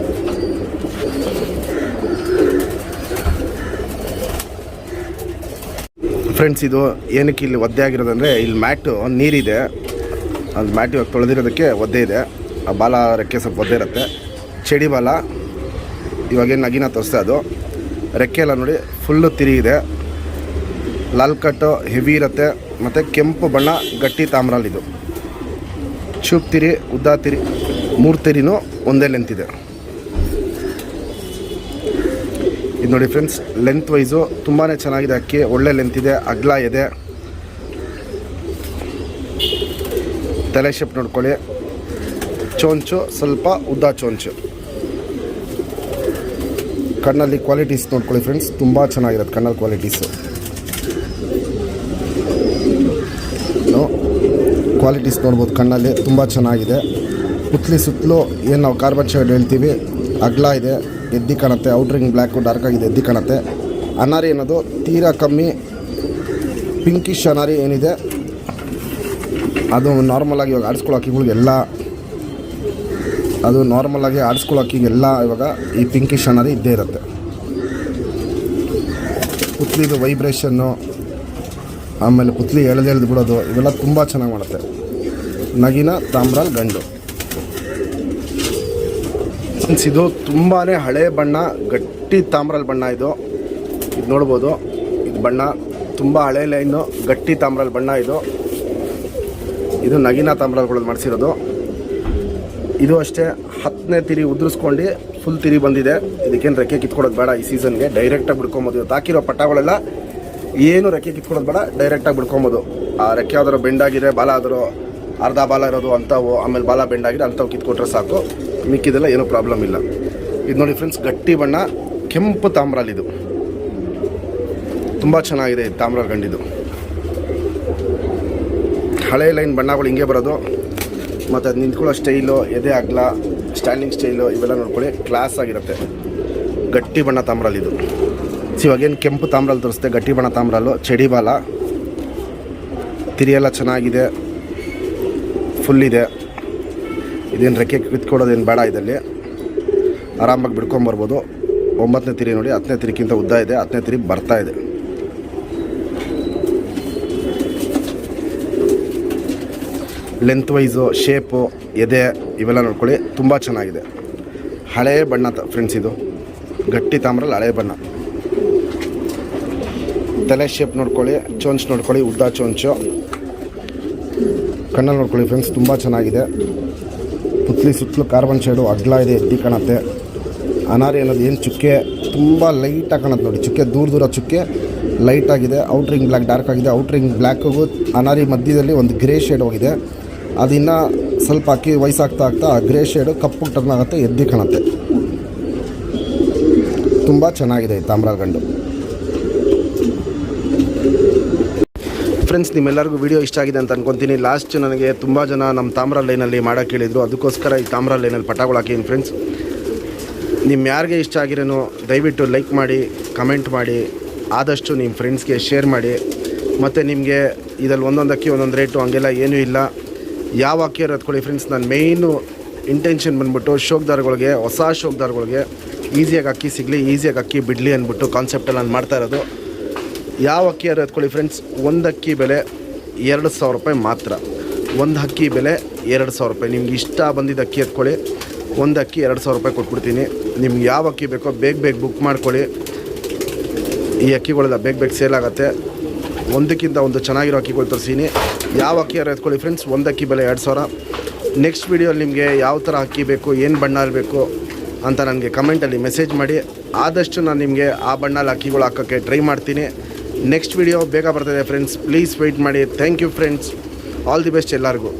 ಫ್ರೆಂಡ್ಸ್ ಇದು ಏನಕ್ಕೆ ಇಲ್ಲಿ ಒದ್ದೆ ಆಗಿರೋದಂದರೆ ಇಲ್ಲಿ ಮ್ಯಾಟು ನೀರಿದೆ, ಅದು ಮ್ಯಾಟ್ ಇವಾಗ ತೊಳೆದಿರೋದಕ್ಕೆ ಒದ್ದೆ ಇದೆ. ಆ ಬಾಲ ರೆಕ್ಕೆ ಸ್ವಲ್ಪ ಒದ್ದೆ ಇರುತ್ತೆ. ಚಡಿ ಬಾಲ ಇವಾಗೇನು ನಗಿನ ತೋರಿಸ್ತಾ ಅದು ರೆಕ್ಕೆ ಎಲ್ಲ ನೋಡಿ ಫುಲ್ಲು ತಿರಿ ಇದೆ. ಲಾಲ್ ಕಟ್ಟು ಹೆವಿ ಇರುತ್ತೆ ಮತ್ತು ಕೆಂಪು ಬಣ್ಣ ಗಟ್ಟಿ ತಾಮ್ರಲ್ಲಿದು. ಚೂಪ್ ತಿರಿ, ಉದ್ದ ತಿರಿ, 3 ತಿರಿನೂ ಒಂದೇ ಲೆಂತ್ ಇದೆ. ಇದು ನೋಡಿ ಫ್ರೆಂಡ್ಸ್, ಲೆಂತ್ ವೈಸು ತುಂಬಾ ಚೆನ್ನಾಗಿದೆ ಅಕ್ಕಿ, ಒಳ್ಳೆ ಲೆಂತ್ ಇದೆ, ಅಗಲ ಇದೆ. ತಲೆ ಶೇಪ್ ನೋಡ್ಕೊಳ್ಳಿ, ಚೋಂಚು ಸ್ವಲ್ಪ ಉದ್ದ ಚೋಂಚು. ಕಣ್ಣಲ್ಲಿ ಕ್ವಾಲಿಟೀಸ್ ನೋಡ್ಕೊಳ್ಳಿ ಫ್ರೆಂಡ್ಸ್, ತುಂಬ ಚೆನ್ನಾಗಿರುತ್ತೆ ಕಣ್ಣಲ್ಲಿ ಕ್ವಾಲಿಟೀಸು. ಕ್ವಾಲಿಟೀಸ್ ನೋಡ್ಬೋದು ಕಣ್ಣಲ್ಲಿ, ತುಂಬ ಚೆನ್ನಾಗಿದೆ. ಪುತ್ಲಿ ಸುತ್ತಲೂ ಏನು ನಾವು ಕಾರ್ಬನ್ ಶೇಡ್ ಹೇಳ್ತೀವಿ, ಅಗಲ ಇದೆ, ಎದ್ದಿ ಕಾಣುತ್ತೆ. ಔಟ್ರಿಂಗ್ ಬ್ಲ್ಯಾಕು ಡಾರ್ಕ್ ಆಗಿದೆ, ಎದ್ದಿ ಕಾಣುತ್ತೆ. ಅನಾರಿ ಅನ್ನೋದು ತೀರಾ ಕಮ್ಮಿ, ಪಿಂಕಿಶ್ ಅನಾರಿ ಏನಿದೆ ಅದು ನಾರ್ಮಲಾಗಿ ಇವಾಗ ಆಡಿಸ್ಕೊಳ್ಳೋ ಅಕ್ಕಿಗಳಿಗೆಲ್ಲ, ಅದು ನಾರ್ಮಲಾಗಿ ಆಡಿಸ್ಕೊಳ್ಳೋ ಅಕ್ಕಿಗೆಲ್ಲ ಇವಾಗ ಈ ಪಿಂಕಿಶ್ ಅನಾರಿ ಇದ್ದೇ ಇರುತ್ತೆ. ಪುತ್ಲಿದು ವೈಬ್ರೇಷನ್ನು, ಆಮೇಲೆ ಪುತ್ಲಿ ಎಳೆದು ಬಿಡೋದು, ಇವೆಲ್ಲ ತುಂಬ ಚೆನ್ನಾಗಿ ಮಾಡುತ್ತೆ. ನಗಿನ ತಾಮ್ರಾಲ್ ಗಂಡು. ಇದು ತುಂಬಾ ಹಳೆ ಬಣ್ಣ, ಗಟ್ಟಿ ತಾಮ್ರಾಲ್ ಬಣ್ಣ ಇದು ನೋಡ್ಬೋದು. ಇದು ಬಣ್ಣ ತುಂಬ ಹಳೆ ಲೈನು, ಗಟ್ಟಿ ತಾಮ್ರಾಲ್ ಬಣ್ಣ ಇದು. ಇದು ನಗಿನ ತಾಮ್ರಾಲ್ಗಳಲ್ಲಿ ಮಾಡಿಸಿರೋದು. ಇದು ಅಷ್ಟೇ 10ನೇ ತಿರಿ ಉದುರಿಸ್ಕೊಂಡು ಫುಲ್ ತಿರಿ ಬಂದಿದೆ. ಇದಕ್ಕೇನು ರೆಕ್ಕೆ ಕಿತ್ಕೊಡೋದು ಬೇಡ, ಈ ಸೀಸನ್ಗೆ ಡೈರೆಕ್ಟಾಗಿ ಬಿಡ್ಕೊಬೋದು. ತಾಕಿರೋ ಪಟಾಗಳೆಲ್ಲ ಏನು ರೆಕ್ಕೆ ಕಿತ್ಕೊಡೋದು ಬೇಡ, ಡೈರೆಕ್ಟಾಗಿ ಬಿಡ್ಕೊಬೋದು. ಆ ರೆಕ್ಕೆ ಯಾವ್ದಾದ್ರು ಬೆಂಡಾಗಿದ್ರೆ, ಬಾಲ ಆದರೂ ಅರ್ಧ ಬಾಲ ಇರೋದು ಅಂಥವು, ಆಮೇಲೆ ಬಾಲ ಬೆಂಡಾಗಿದೆ ಅಂಥವು ಕಿತ್ಕೊಟ್ರೆ ಸಾಕು, ಮಿಕ್ಕಿದೆಲ್ಲ ಏನೂ ಪ್ರಾಬ್ಲಮ್ ಇಲ್ಲ. ಇದು ನೋಡಿ ಫ್ರೆಂಡ್ಸ್, ಗಟ್ಟಿ ಬಣ್ಣ, ಕೆಂಪು ತಾಮ್ರಾಲ್ ಇದು. ತುಂಬ ಚೆನ್ನಾಗಿದೆ ಇದು ತಾಮ್ರಾಲ್ ಗಂಡಿದು. ಹಳೆ ಲೈನ್ ಬಣ್ಣಗಳು ಹಿಂಗೆ ಬರೋದು. ಮತ್ತು ಅದು ನಿಂತ್ಕೊಳ್ಳೋ ಸ್ಟೈಲು, ಎದೆ ಅಗಲ, ಸ್ಟ್ಯಾಂಡಿಂಗ್ ಸ್ಟೈಲು, ಇವೆಲ್ಲ ನೋಡ್ಕೊಳ್ಳಿ ಕ್ಲಾಸ್ ಆಗಿರುತ್ತೆ. ಗಟ್ಟಿ ಬಣ್ಣ ತಾಮ್ರಾಲ್ ಇದು. ಇವಾಗೇನು ಕೆಂಪು ತಾಮ್ರಾಲ್ ತೋರಿಸುತ್ತೆ, ಗಟ್ಟಿ ಬಣ್ಣ ತಾಮ್ರಾಲು. ಚಡಿ ಬಾಲ, ತಿರಿಯೆಲ್ಲ ಚೆನ್ನಾಗಿದೆ, ಫುಲ್ ಇದೆ. ಇದೇನು ರೆಕ್ಕೆ ಕಿತ್ಕೊಡೋದೇನು ಬೇಡ, ಇದರಲ್ಲಿ ಆರಾಮಾಗಿ ಬಿಡ್ಕೊಂಬರ್ಬೋದು. 9ನೇ ತಿರಿ ನೋಡಿ, 10ನೇ ತಿರಿಗಿಂತ ಉದ್ದ ಇದೆ, 10ನೇ ತಿರಿ ಬರ್ತಾ ಇದೆ. ಲೆಂತ್ ವೈಸು, ಶೇಪು, ಎದೆ, ಇವೆಲ್ಲ ನೋಡ್ಕೊಳ್ಳಿ ತುಂಬ ಚೆನ್ನಾಗಿದೆ. ಹಳೇ ಬಣ್ಣ ಫ್ರೆಂಡ್ಸ್ ಇದು, ಗಟ್ಟಿ ತಾಮ್ರಲ್ಲಿ ಹಳೆ ಬಣ್ಣ. ತಲೆ ಶೇಪ್ ನೋಡ್ಕೊಳ್ಳಿ, ಚೋಂಚ್ ನೋಡ್ಕೊಳ್ಳಿ, ಉದ್ದ ಚೋಂಚು. ಕಣ್ಣಲ್ಲಿ ನೋಡ್ಕೊಳ್ಳಿ ಫ್ರೆಂಡ್ಸ್, ತುಂಬ ಚೆನ್ನಾಗಿದೆ. ಪುತ್ಲಿ ಸುತ್ತಲೂ ಕಾರ್ಬನ್ ಶೇಡು ಅಗಲ ಇದೆ, ಎದ್ದಿ ಕಾಣುತ್ತೆ. ಅನಾರಿ ಅನ್ನೋದು ಏನು ಚುಕ್ಕೆ ತುಂಬ ಲೈಟಾಗಿ ಕಾಣುತ್ತೆ ನೋಡಿ, ಚುಕ್ಕೆ ದೂರ ಚುಕ್ಕೆ ಲೈಟಾಗಿದೆ. ಔಟ್ರಿಂಗ್ ಬ್ಲ್ಯಾಕ್ ಡಾರ್ಕ್ ಆಗಿದೆ. ಔಟ್ರಿಂಗ್ ಬ್ಲ್ಯಾಕಿಗೂ ಅನಾರಿ ಮಧ್ಯದಲ್ಲಿ ಒಂದು ಗ್ರೇ ಶೇಡ್ ಹೋಗಿದೆ. ಅದಿನ್ನು ಸ್ವಲ್ಪ ಅಕ್ಕಿ ವಯಸ್ಸಾಗ್ತಾ ಆ ಗ್ರೇ ಶೇಡು ಕಪ್ಪು ಟರ್ನ್ ಆಗುತ್ತೆ, ಎದ್ದಿ ಕಾಣುತ್ತೆ. ತುಂಬ ಚೆನ್ನಾಗಿದೆ ಈ ತಾಮ್ರಾಲ್ ಗಂಡು. ಫ್ರೆಂಡ್ಸ್, ನಿಮ್ಮೆಲ್ಲರಿಗೂ ವಿಡಿಯೋ ಇಷ್ಟ ಆಗಿದೆ ಅಂತ ಅನ್ಕೊತೀನಿ. ಲಾಸ್ಟ್ ನನಗೆ ತುಂಬ ಜನ ನಮ್ಮ ತಾಮ್ರಾಲ್ ಲೈನಲ್ಲಿ ಮಾಡೋಕ್ಕೆ ಹೇಳಿದರು, ಅದಕ್ಕೋಸ್ಕರ ಈ ತಾಮ್ರಾಲ್ ಲೈನಲ್ಲಿ ಪಟಾಗಳು ಹಾಕಿದ್ದೀನಿ ಫ್ರೆಂಡ್ಸ್. ನಿಮ್ಮ ಯಾರಿಗೆ ಇಷ್ಟ ಆಗಿರೋನು ದಯವಿಟ್ಟು ಲೈಕ್ ಮಾಡಿ, ಕಮೆಂಟ್ ಮಾಡಿ, ಆದಷ್ಟು ನಿಮ್ಮ ಫ್ರೆಂಡ್ಸ್ಗೆ ಶೇರ್ ಮಾಡಿ. ಮತ್ತು ನಿಮಗೆ ಇದರಲ್ಲಿ ಒಂದೊಂದು ಅಕ್ಕಿ ಒಂದೊಂದು ರೇಟು ಹಂಗೆಲ್ಲ ಏನೂ ಇಲ್ಲ. ಯಾವ ಅಕ್ಕಿಯರು ಎತ್ಕೊಳ್ಳಿ ಫ್ರೆಂಡ್ಸ್, ನನ್ನ ಮೇಯ್ನು ಇಂಟೆನ್ಷನ್ ಬಂದ್ಬಿಟ್ಟು ಶೋಕ್ದಾರ್ಗಳಿಗೆ, ಹೊಸ ಶೋಕ್ದಾರ್ಗಳಿಗೆ ಈಸಿಯಾಗಿ ಅಕ್ಕಿ ಸಿಗಲಿ, ಈಸಿಯಾಗಿ ಅಕ್ಕಿ ಬಿಡಲಿ ಅಂದ್ಬಿಟ್ಟು ಕಾನ್ಸೆಪ್ಟಲ್ಲಿ ನಾನು ಮಾಡ್ತಾ ಇರೋದು. ಯಾವ ಅಕ್ಕಿಯಾರು ಎತ್ಕೊಳ್ಳಿ ಫ್ರೆಂಡ್ಸ್, ಒಂದು ಅಕ್ಕಿ ಬೆಲೆ 2,000 ರೂಪಾಯಿ ಮಾತ್ರ. ಒಂದು ಅಕ್ಕಿ ಬೆಲೆ 2,000 ರೂಪಾಯಿ. ನಿಮ್ಗೆ ಇಷ್ಟ ಬಂದಿದ್ದ ಅಕ್ಕಿ ಎತ್ಕೊಳ್ಳಿ, ಒಂದು ಅಕ್ಕಿ 2,000 ರೂಪಾಯಿ ಕೊಟ್ಬಿಡ್ತೀನಿ. ನಿಮ್ಗೆ ಯಾವ ಅಕ್ಕಿ ಬೇಕೋ ಬೇಗ ಬುಕ್ ಮಾಡ್ಕೊಳ್ಳಿ. ಈ ಅಕ್ಕಿಗಳೆಲ್ಲ ಬೇಗ ಸೇಲ್ ಆಗುತ್ತೆ. ಒಂದಕ್ಕಿಂತ ಒಂದು ಚೆನ್ನಾಗಿರೋ ಅಕ್ಕಿಗಳು ತರಿಸೀನಿ. ಯಾವ ಅಕ್ಕಿಯಾರು ಎತ್ಕೊಳ್ಳಿ ಫ್ರೆಂಡ್ಸ್, ಒಂದು ಅಕ್ಕಿ ಬೆಲೆ 2,000. ನೆಕ್ಸ್ಟ್ ವೀಡಿಯೋಲಿ ನಿಮಗೆ ಯಾವ ಥರ ಅಕ್ಕಿ ಬೇಕು, ಏನು ಬಣ್ಣ ಬೇಕು ಅಂತ ನನಗೆ ಕಮೆಂಟಲ್ಲಿ ಮೆಸೇಜ್ ಮಾಡಿ. ಆದಷ್ಟು ನಾನು ನಿಮಗೆ ಆ ಬಣ್ಣಲ್ಲಿ ಅಕ್ಕಿಗಳು ಹಾಕೋಕ್ಕೆ ಟ್ರೈ ಮಾಡ್ತೀನಿ. ನೆಕ್ಸ್ಟ್ ವೀಡಿಯೋ ಬೇಗ ಬರ್ತದೆ ಫ್ರೆಂಡ್ಸ್, ಪ್ಲೀಸ್ ವೆಯ್ಟ್ ಮಾಡಿ. Thank you friends, all the best ಎಲ್ಲರಿಗೂ.